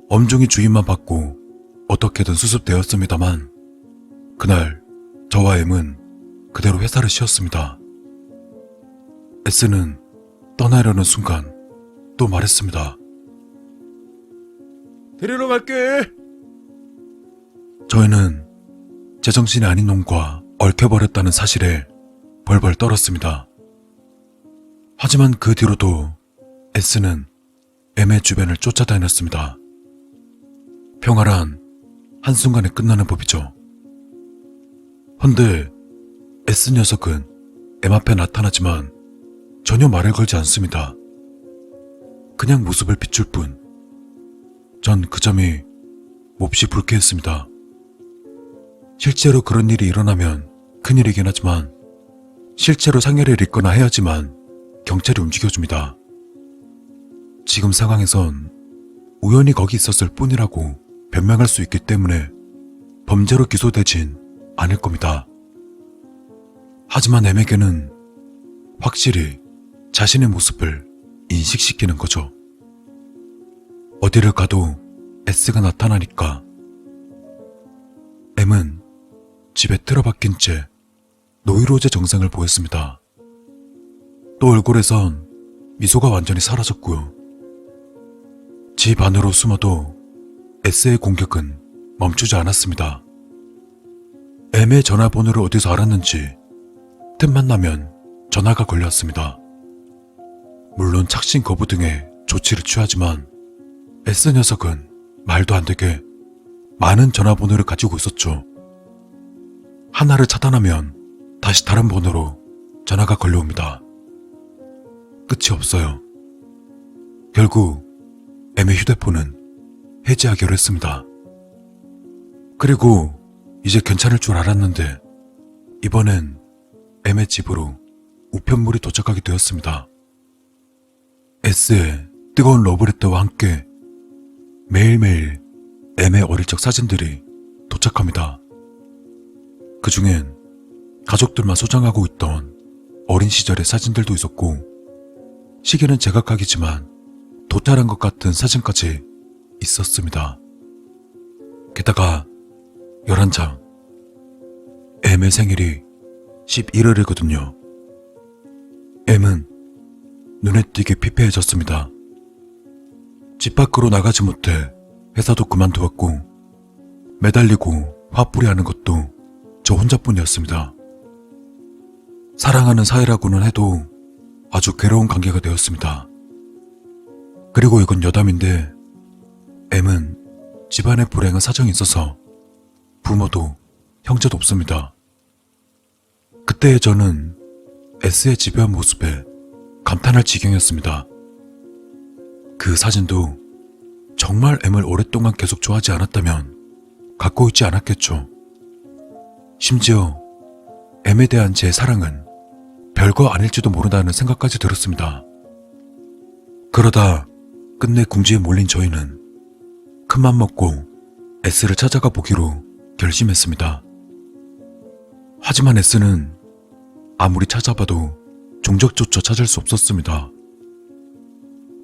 엄중히 주의만 받고 어떻게든 수습되었습니다만 그날 저와 M은 그대로 회사를 쉬었습니다. S는 떠나려는 순간 또 말했습니다. 데리러 갈게. 저희는 제정신이 아닌 놈과 얽혀버렸다는 사실에 벌벌 떨었습니다. 하지만 그 뒤로도 S는 M의 주변을 쫓아다녔습니다. 평화란 한순간에 끝나는 법이죠. 헌데 S 녀석은 M 앞에 나타나지만 전혀 말을 걸지 않습니다. 그냥 모습을 비출 뿐. 전 그 점이 몹시 불쾌했습니다. 실제로 그런 일이 일어나면 큰일이긴 하지만 실제로 상해를 입거나 해야지만 경찰이 움직여줍니다. 지금 상황에선 우연히 거기 있었을 뿐이라고 변명할 수 있기 때문에 범죄로 기소되진 않을 겁니다. 하지만 M에게는 확실히 자신의 모습을 인식시키는 거죠. 어디를 가도 S가 나타나니까 M은 집에 틀어박힌 채 노이로제 정상을 보였습니다. 또 얼굴에선 미소가 완전히 사라졌고요. 집 안으로 숨어도 S의 공격은 멈추지 않았습니다. M의 전화번호를 어디서 알았는지 틈만 나면 전화가 걸려왔습니다. 물론 착신 거부 등의 조치를 취하지만 S 녀석은 말도 안 되게 많은 전화번호를 가지고 있었죠. 하나를 차단하면 다시 다른 번호로 전화가 걸려옵니다. 끝이 없어요. 결국 M의 휴대폰은 해지하기로 했습니다. 그리고 이제 괜찮을 줄 알았는데 이번엔 M의 집으로 우편물이 도착하게 되었습니다. S의 뜨거운 러브레터와 함께 매일매일 M의 어릴 적 사진들이 도착합니다. 그 중엔 가족들만 소장하고 있던 어린 시절의 사진들도 있었고 시계는 제각각이지만 도탈한 것 같은 사진까지 있었습니다. 게다가 11장. M의 생일이 11월이거든요. M은 눈에 띄게 피폐해졌습니다. 집 밖으로 나가지 못해 회사도 그만두었고 매달리고 화풀이하는 것도 저 혼자뿐이었습니다. 사랑하는 사이라고는 해도 아주 괴로운 관계가 되었습니다. 그리고 이건 여담인데 M은 집안에 불행한 사정이 있어서 부모도 형제도 없습니다. 그때의 저는 S의 집요한 모습에 감탄할 지경이었습니다. 그 사진도 정말 M을 오랫동안 계속 좋아하지 않았다면 갖고 있지 않았겠죠. 심지어 M에 대한 제 사랑은 별거 아닐지도 모른다는 생각까지 들었습니다. 그러다 끝내 궁지에 몰린 저희는 큰맘 먹고 S를 찾아가 보기로 결심했습니다. 하지만 S는 아무리 찾아봐도 종적조차 찾을 수 없었습니다.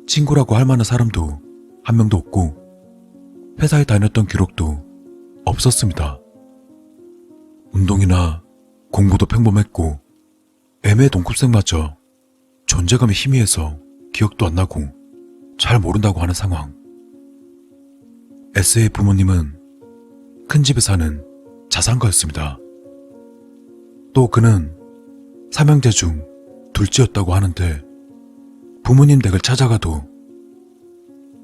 친구라고 할 만한 사람도 한 명도 없고 회사에 다녔던 기록도 없었습니다. 운동이나 공부도 평범했고 M의 동급생마저 존재감이 희미해서 기억도 안 나고 잘 모른다고 하는 상황. S의 부모님은 큰 집에 사는 자산가였습니다. 또 그는 삼형제 중 둘째였다고 하는데 부모님 댁을 찾아가도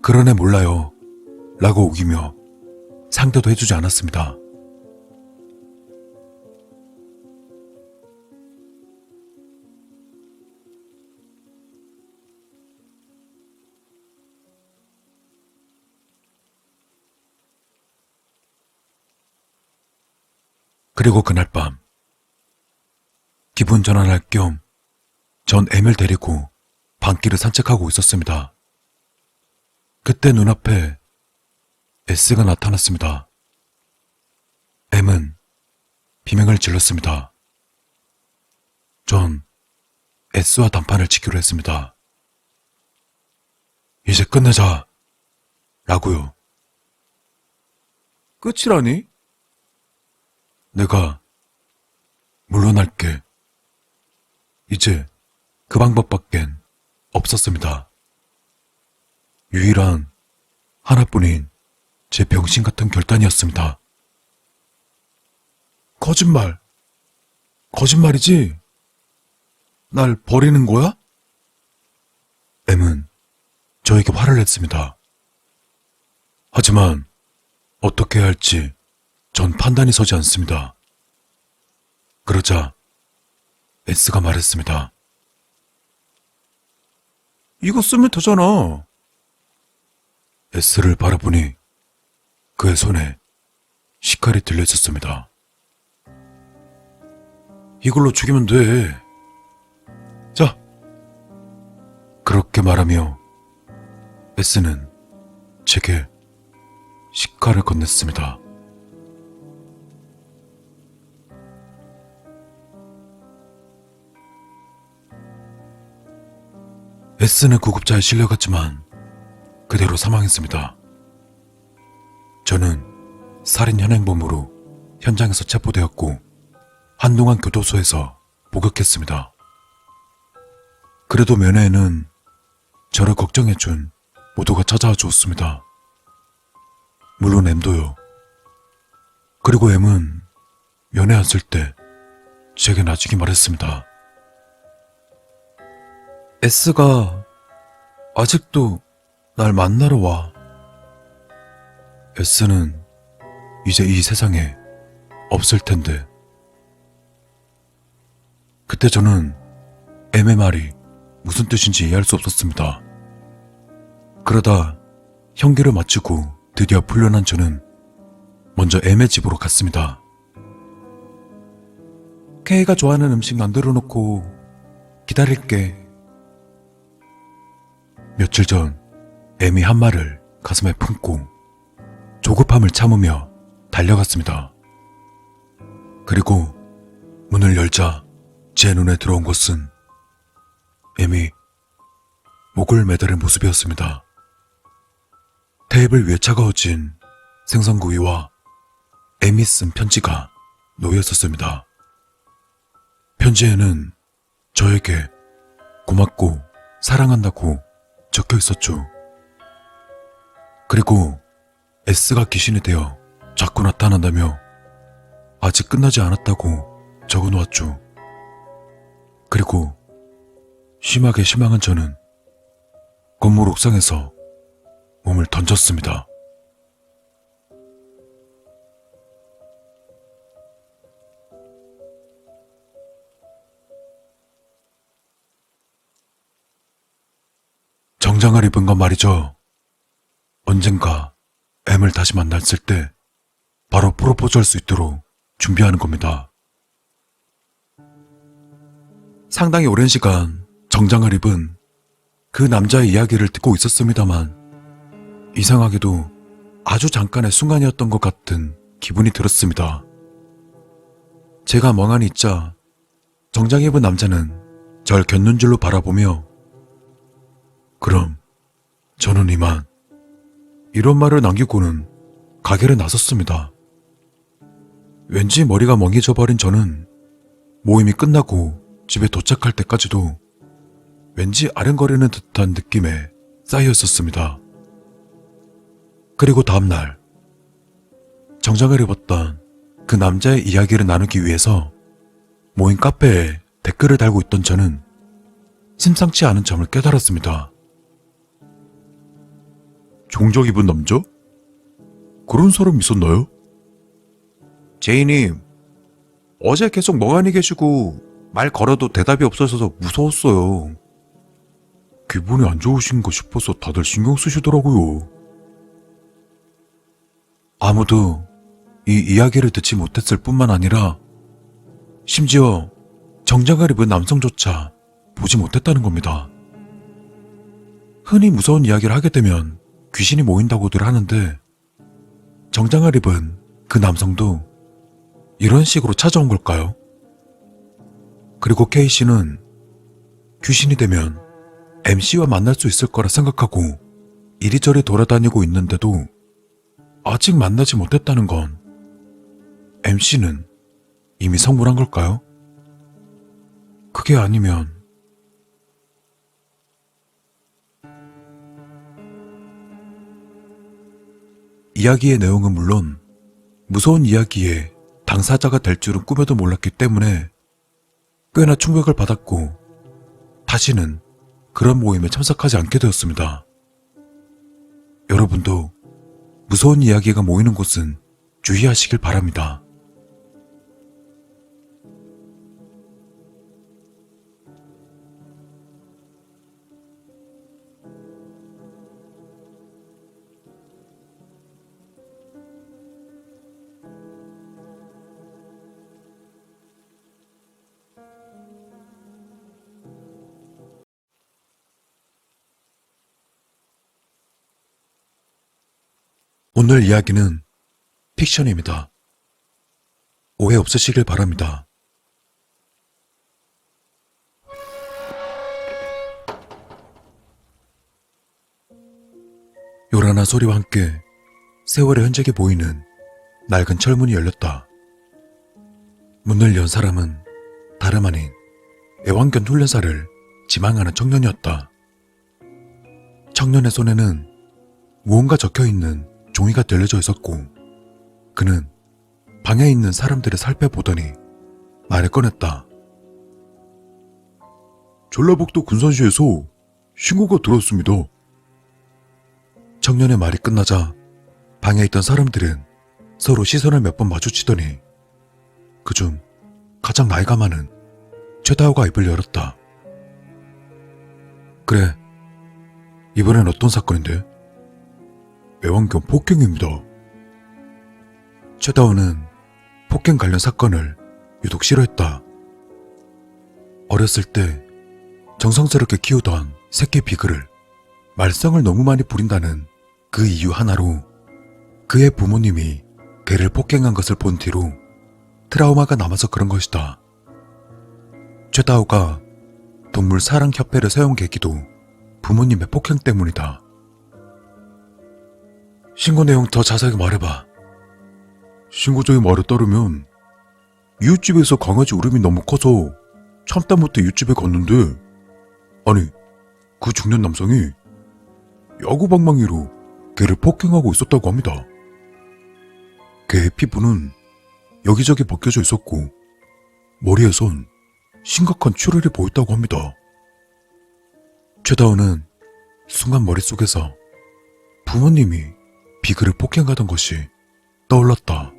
그런 애 몰라요 라고 우기며 상대도 해주지 않았습니다. 그리고 그날 밤 기분 전환할 겸 전 M을 데리고 밤길을 산책하고 있었습니다. 그때 눈앞에 S가 나타났습니다. M은 비명을 질렀습니다. 전 S와 단판을 치기로 했습니다. 이제 끝내자 라고요. 끝이라니? 내가 물러날게. 이제 그 방법밖엔 없었습니다. 유일한 하나뿐인 제 병신 같은 결단이었습니다. 거짓말. 거짓말이지? 날 버리는 거야? M은 저에게 화를 냈습니다. 하지만 어떻게 해야 할지 전 판단이 서지 않습니다. 그러자 S가 말했습니다. 이거 쓰면 되잖아. S를 바라보니 그의 손에 식칼이 들려 있었습니다. 이걸로 죽이면 돼. 자. 그렇게 말하며 S는 제게 식칼을 건넸습니다. S는 구급차에 실려갔지만 그대로 사망했습니다. 저는 살인 현행범으로 현장에서 체포되었고 한동안 교도소에서 복역했습니다. 그래도 면회에는 저를 걱정해준 모두가 찾아와 주었습니다. 물론 M도요. 그리고 M은 면회 왔을 때 제게 나중에 말했습니다. S가 아직도 날 만나러 와. S는 이제 이 세상에 없을 텐데. 그때 저는 M의 말이 무슨 뜻인지 이해할 수 없었습니다. 그러다 형기를 마치고 드디어 풀려난 저는 먼저 M의 집으로 갔습니다. K가 좋아하는 음식 만들어 놓고 기다릴게. 며칠 전 M이 한 말을 가슴에 품고 조급함을 참으며 달려갔습니다. 그리고 문을 열자 제 눈에 들어온 것은 M이 목을 매달은 모습이었습니다. 테이블 위에 차가워진 생선구이와 M이 쓴 편지가 놓여 있었습니다. 편지에는 저에게 고맙고 사랑한다고 적혀 있었죠. 그리고 S가 귀신이 되어 자꾸 나타난다며 아직 끝나지 않았다고 적어 놓았죠. 그리고 심하게 실망한 저는 건물 옥상에서 몸을 던졌습니다. 정장을 입은 건 말이죠. 언젠가 M을 다시 만났을 때 바로 프로포즈 할 수 있도록 준비하는 겁니다. 상당히 오랜 시간 정장을 입은 그 남자의 이야기를 듣고 있었습니다만 이상하게도 아주 잠깐의 순간이었던 것 같은 기분이 들었습니다. 제가 멍하니 있자 정장 입은 남자는 절 곁눈질로 바라보며 그럼 저는 이만 이런 말을 남기고는 가게를 나섰습니다. 왠지 머리가 멍해져 버린 저는 모임이 끝나고 집에 도착할 때까지도 왠지 아른거리는 듯한 느낌에 쌓여 있었습니다. 그리고 다음날 정장을 입었던 그 남자의 이야기를 나누기 위해서 모임 카페에 댓글을 달고 있던 저는 심상치 않은 점을 깨달았습니다. 정장 입은 남자? 그런 사람 있었나요? 제이님, 어제 계속 멍하니 계시고 말 걸어도 대답이 없어서 무서웠어요. 기분이 안 좋으신가 싶어서 다들 신경 쓰시더라고요. 아무도 이 이야기를 듣지 못했을 뿐만 아니라 심지어 정장을 입은 남성조차 보지 못했다는 겁니다. 흔히 무서운 이야기를 하게 되면 귀신이 모인다고들 하는데 정장을 입은 그 남성도 이런 식으로 찾아온 걸까요? 그리고 K씨는 귀신이 되면 MC와 만날 수 있을 거라 생각하고 이리저리 돌아다니고 있는데도 아직 만나지 못했다는 건 MC는 이미 성불한 걸까요? 그게 아니면 이야기의 내용은 물론 무서운 이야기의 당사자가 될 줄은 꿈에도 몰랐기 때문에 꽤나 충격을 받았고 다시는 그런 모임에 참석하지 않게 되었습니다. 여러분도 무서운 이야기가 모이는 곳은 주의하시길 바랍니다. 오늘 이야기는 픽션입니다. 오해 없으시길 바랍니다. 요란한 소리와 함께 세월의 흔적이 보이는 낡은 철문이 열렸다. 문을 연 사람은 다름 아닌 애완견 훈련사를 지망하는 청년이었다. 청년의 손에는 무언가 적혀있는 종이가 들려져 있었고 그는 방에 있는 사람들을 살펴보더니 말을 꺼냈다. 전라북도 군산시에서 신고가 들어왔습니다. 청년의 말이 끝나자 방에 있던 사람들은 서로 시선을 몇 번 마주치더니 그중 가장 나이가 많은 최다호가 입을 열었다. 그래, 이번엔 어떤 사건인데? 애완견 폭행입니다. 최다호는 폭행 관련 사건을 유독 싫어했다. 어렸을 때 정성스럽게 키우던 새끼 비글을 말썽을 너무 많이 부린다는 그 이유 하나로 그의 부모님이 개를 폭행한 것을 본 뒤로 트라우마가 남아서 그런 것이다. 최다호가 동물 사랑협회를 세운 계기도 부모님의 폭행 때문이다. 신고 내용 더 자세하게 말해봐. 신고자의 말에 따르면 이웃집에서 강아지 울음이 너무 커서 참다 못해 이웃집에 갔는데 아니 그 중년 남성이 야구방망이로 개를 폭행하고 있었다고 합니다. 개의 피부는 여기저기 벗겨져 있었고 머리에선 심각한 출혈이 보였다고 합니다. 최다호는 순간 머릿속에서 부모님이 비글을 폭행하던 것이 떠올랐다.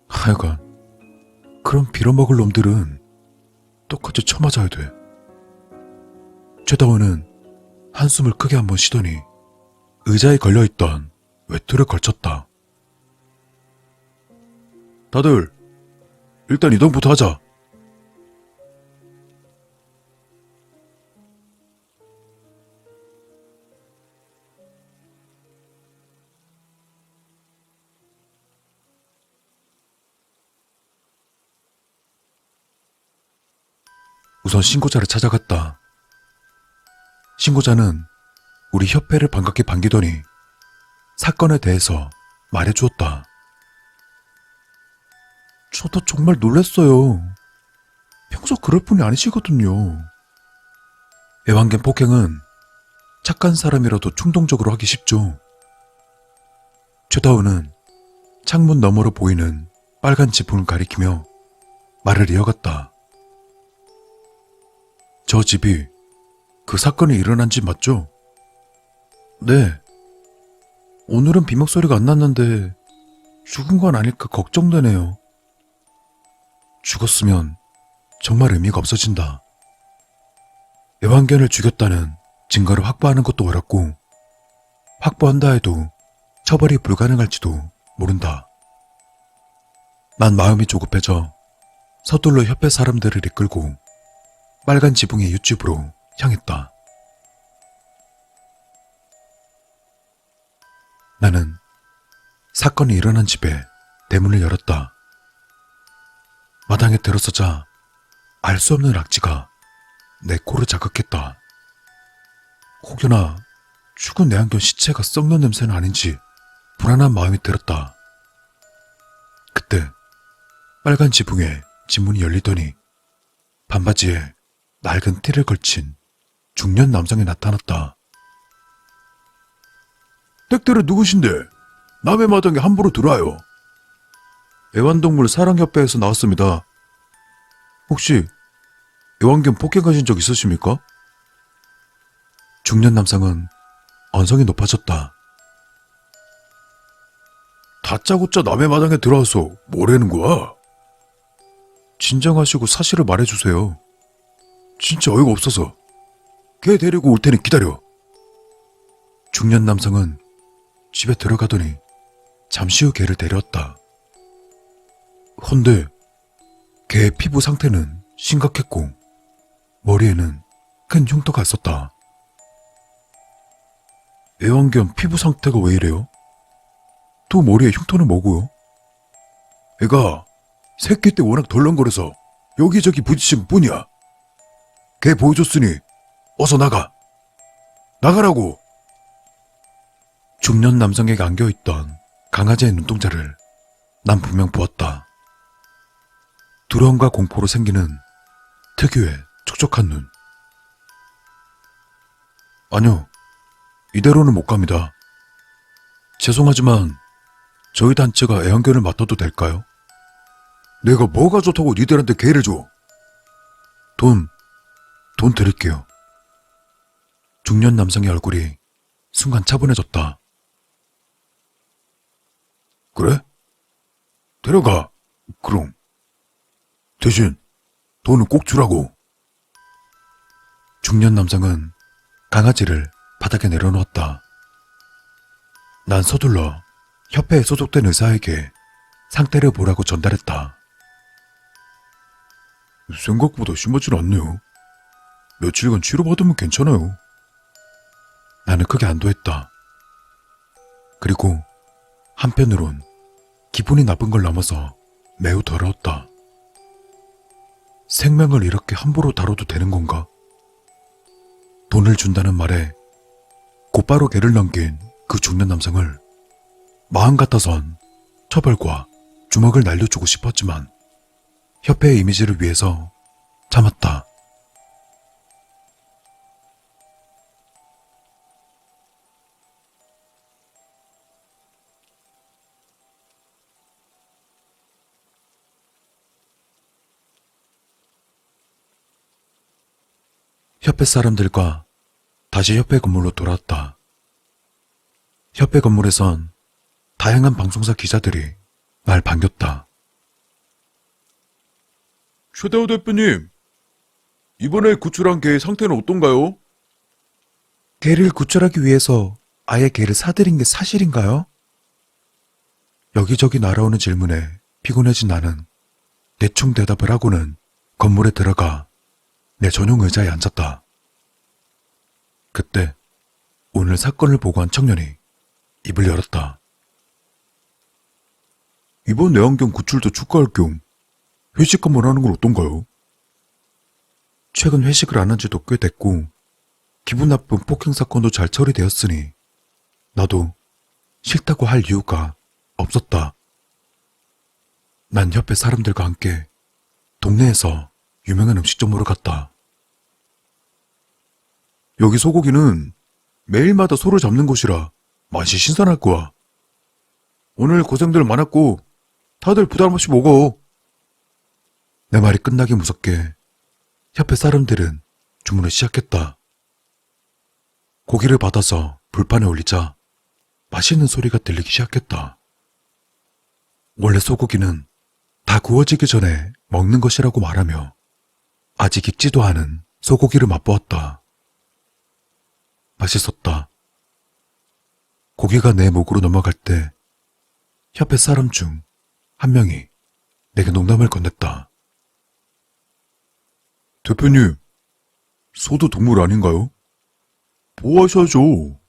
하여간 그런 빌어먹을 놈들은 똑같이 쳐맞아야 돼. 최다호는 한숨을 크게 한번 쉬더니 의자에 걸려있던 외투를 걸쳤다. 다들 일단 이동부터 하자. 우선 신고자를 찾아갔다. 신고자는 우리 협회를 반갑게 반기더니 사건에 대해서 말해주었다. 저도 정말 놀랐어요. 평소 그럴 분이 아니시거든요. 애완견 폭행은 착한 사람이라도 충동적으로 하기 쉽죠. 최다우는 창문 너머로 보이는 빨간 지붕을 가리키며 말을 이어갔다. 저 집이 그 사건이 일어난 집 맞죠? 네. 오늘은 비명소리가 안 났는데 죽은 건 아닐까 걱정되네요. 죽었으면 정말 의미가 없어진다. 애완견을 죽였다는 증거를 확보하는 것도 어렵고 확보한다 해도 처벌이 불가능할지도 모른다. 난 마음이 조급해져 서둘러 협회 사람들을 이끌고 빨간 지붕의 이웃집으로 향했다. 나는 사건이 일어난 집에 대문을 열었다. 마당에 들어서자 알 수 없는 악취가 내 코를 자극했다. 혹여나 죽은 애완견 시체가 썩는 냄새는 아닌지 불안한 마음이 들었다. 그때 빨간 지붕에 지문이 열리더니 반바지에 낡은 티를 걸친 중년 남성이 나타났다. 댁들은 누구신데 남의 마당에 함부로 들어와요. 애완동물 사랑협회에서 나왔습니다. 혹시 애완견 폭행하신 적 있으십니까? 중년 남성은 언성이 높아졌다. 다짜고짜 남의 마당에 들어와서 뭐라는 거야? 진정하시고 사실을 말해주세요. 진짜 어이가 없어서 걔 데리고 올 테니 기다려. 중년 남성은 집에 들어가더니 잠시 후 걔를 데려왔다. 헌데 걔의 피부 상태는 심각했고 머리에는 큰 흉터가 있었다. 애완견 피부 상태가 왜 이래요? 또 머리에 흉터는 뭐고요? 애가 새끼 때 워낙 덜렁거려서 여기저기 부딪힌 뿐이야. 걔 보여줬으니 어서 나가. 나가라고. 중년 남성에게 안겨있던 강아지의 눈동자를 난 분명 보았다. 두려움과 공포로 생기는 특유의 촉촉한 눈. 아니요, 이대로는 못 갑니다. 죄송하지만 저희 단체가 애완견을 맡아도 될까요? 내가 뭐가 좋다고 니들한테 개를 줘? 돈 돈 드릴게요. 중년 남성의 얼굴이 순간 차분해졌다. 그래? 데려가. 그럼. 대신 돈은 꼭 주라고. 중년 남성은 강아지를 바닥에 내려놓았다. 난 서둘러 협회에 소속된 의사에게 상태를 보라고 전달했다. 생각보다 심하진 않네요. 며칠간 치료받으면 괜찮아요. 나는 크게 안도했다. 그리고 한편으론 기분이 나쁜 걸 넘어서 매우 더러웠다. 생명을 이렇게 함부로 다뤄도 되는 건가? 돈을 준다는 말에 곧바로 개를 넘긴 그 중년 남성을 마음 같아선 처벌과 주먹을 날려주고 싶었지만 협회의 이미지를 위해서 참았다. 협회 사람들과 다시 협회 건물로 돌아왔다. 협회 건물에선 다양한 방송사 기자들이 날 반겼다. 최대호 대표님, 이번에 구출한 개의 상태는 어떤가요? 개를 구출하기 위해서 아예 개를 사들인 게 사실인가요? 여기저기 날아오는 질문에 피곤해진 나는 대충 대답을 하고는 건물에 들어가 내 전용 의자에 앉았다. 그때 오늘 사건을 보고한 청년이 입을 열었다. 이번 내환경 구출도 축하할 겸 회식 한번 하는 건 어떤가요? 최근 회식을 안 한 지도 꽤 됐고 기분 나쁜 폭행 사건도 잘 처리되었으니 나도 싫다고 할 이유가 없었다. 난 협회 사람들과 함께 동네에서 유명한 음식점으로 갔다. 여기 소고기는 매일마다 소를 잡는 곳이라 맛이 신선할 거야. 오늘 고생들 많았고 다들 부담 없이 먹어. 내 말이 끝나기 무섭게 협회 사람들은 주문을 시작했다. 고기를 받아서 불판에 올리자 맛있는 소리가 들리기 시작했다. 원래 소고기는 다 구워지기 전에 먹는 것이라고 말하며 아직 익지도 않은 소고기를 맛보았다. 맛있었다. 고기가 내 목으로 넘어갈 때 협회 사람 중 한 명이 내게 농담을 건넸다. 대표님, 소도 동물 아닌가요? 보호하셔야죠.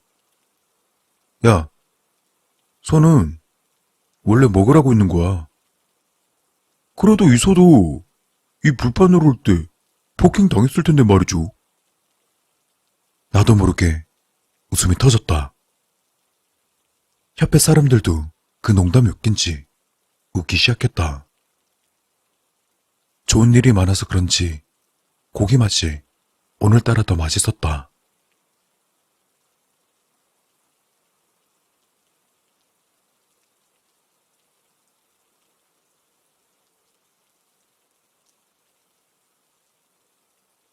야, 소는 원래 먹으라고 있는 거야. 그래도 이 소도 이 불판으로 올 때 폭행 당했을 텐데 말이죠. 나도 모르게 웃음이 터졌다. 협회 사람들도 그 농담이 웃긴지 웃기 시작했다. 좋은 일이 많아서 그런지 고기 맛이 오늘따라 더 맛있었다.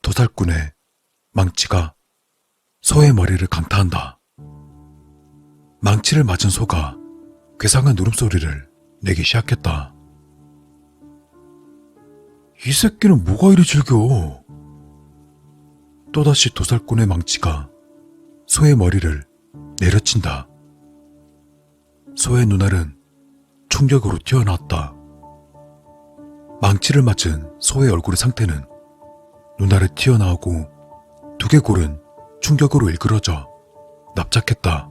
도살꾼의 망치가 소의 머리를 강타한다. 망치를 맞은 소가 괴상한 울음소리를 내기 시작했다. 이 새끼는 뭐가 이리 즐겨? 또다시 도살꾼의 망치가 소의 머리를 내려친다. 소의 눈알은 충격으로 튀어나왔다. 망치를 맞은 소의 얼굴의 상태는 눈알이 튀어나오고 두개골은 충격으로 일그러져 납작했다.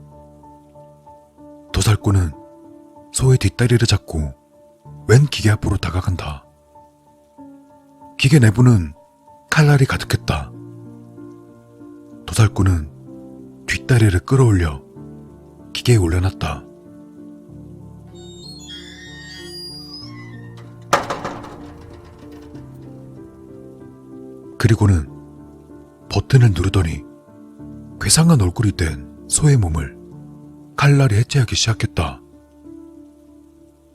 도살꾼은 소의 뒷다리를 잡고 웬 기계 앞으로 다가간다. 기계 내부는 칼날이 가득했다. 도살꾼은 뒷다리를 끌어올려 기계에 올려놨다. 그리고는 버튼을 누르더니 괴상한 얼굴이 된 소의 몸을 칼날이 해체하기 시작했다.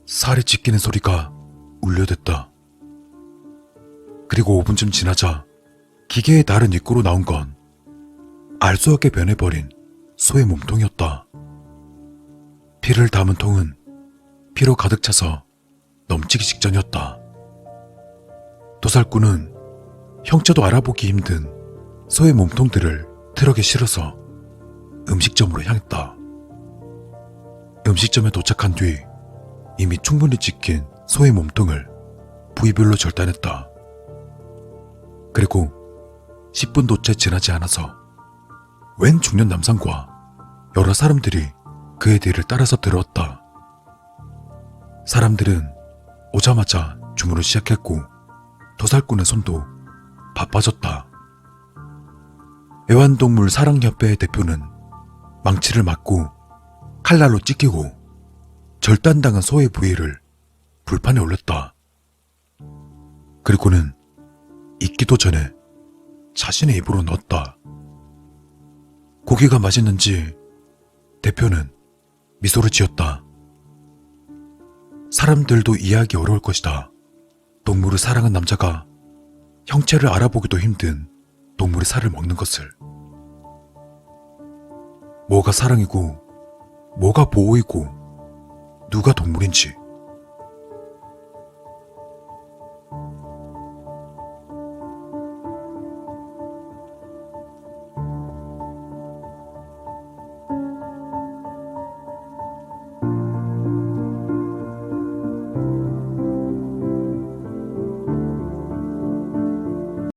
살이 찢기는 소리가 울려댔다. 그리고 5분쯤 지나자 기계의 다른 입구로 나온 건 알 수 없게 변해버린 소의 몸통이었다. 피를 담은 통은 피로 가득 차서 넘치기 직전이었다. 도살꾼은 형체도 알아보기 힘든 소의 몸통들을 트럭에 실어서 음식점으로 향했다. 음식점에 도착한 뒤 이미 충분히 찍힌 소의 몸통을 부위별로 절단했다. 그리고 10분도 채 지나지 않아서 웬 중년 남성과 여러 사람들이 그의 뒤를 따라서 들어왔다. 사람들은 오자마자 주문을 시작했고 도살꾼의 손도 바빠졌다. 애완동물 사랑협회의 대표는 망치를 맞고 칼날로 찢기고 절단당한 소의 부위를 불판에 올렸다. 그리고는 익기도 전에 자신의 입으로 넣었다. 고기가 맛있는지 대표는 미소를 지었다. 사람들도 이해하기 어려울 것이다. 동물을 사랑한 남자가 형체를 알아보기도 힘든 동물의 살을 먹는 것을. 뭐가 사랑이고 뭐가 보호이고 누가 동물인지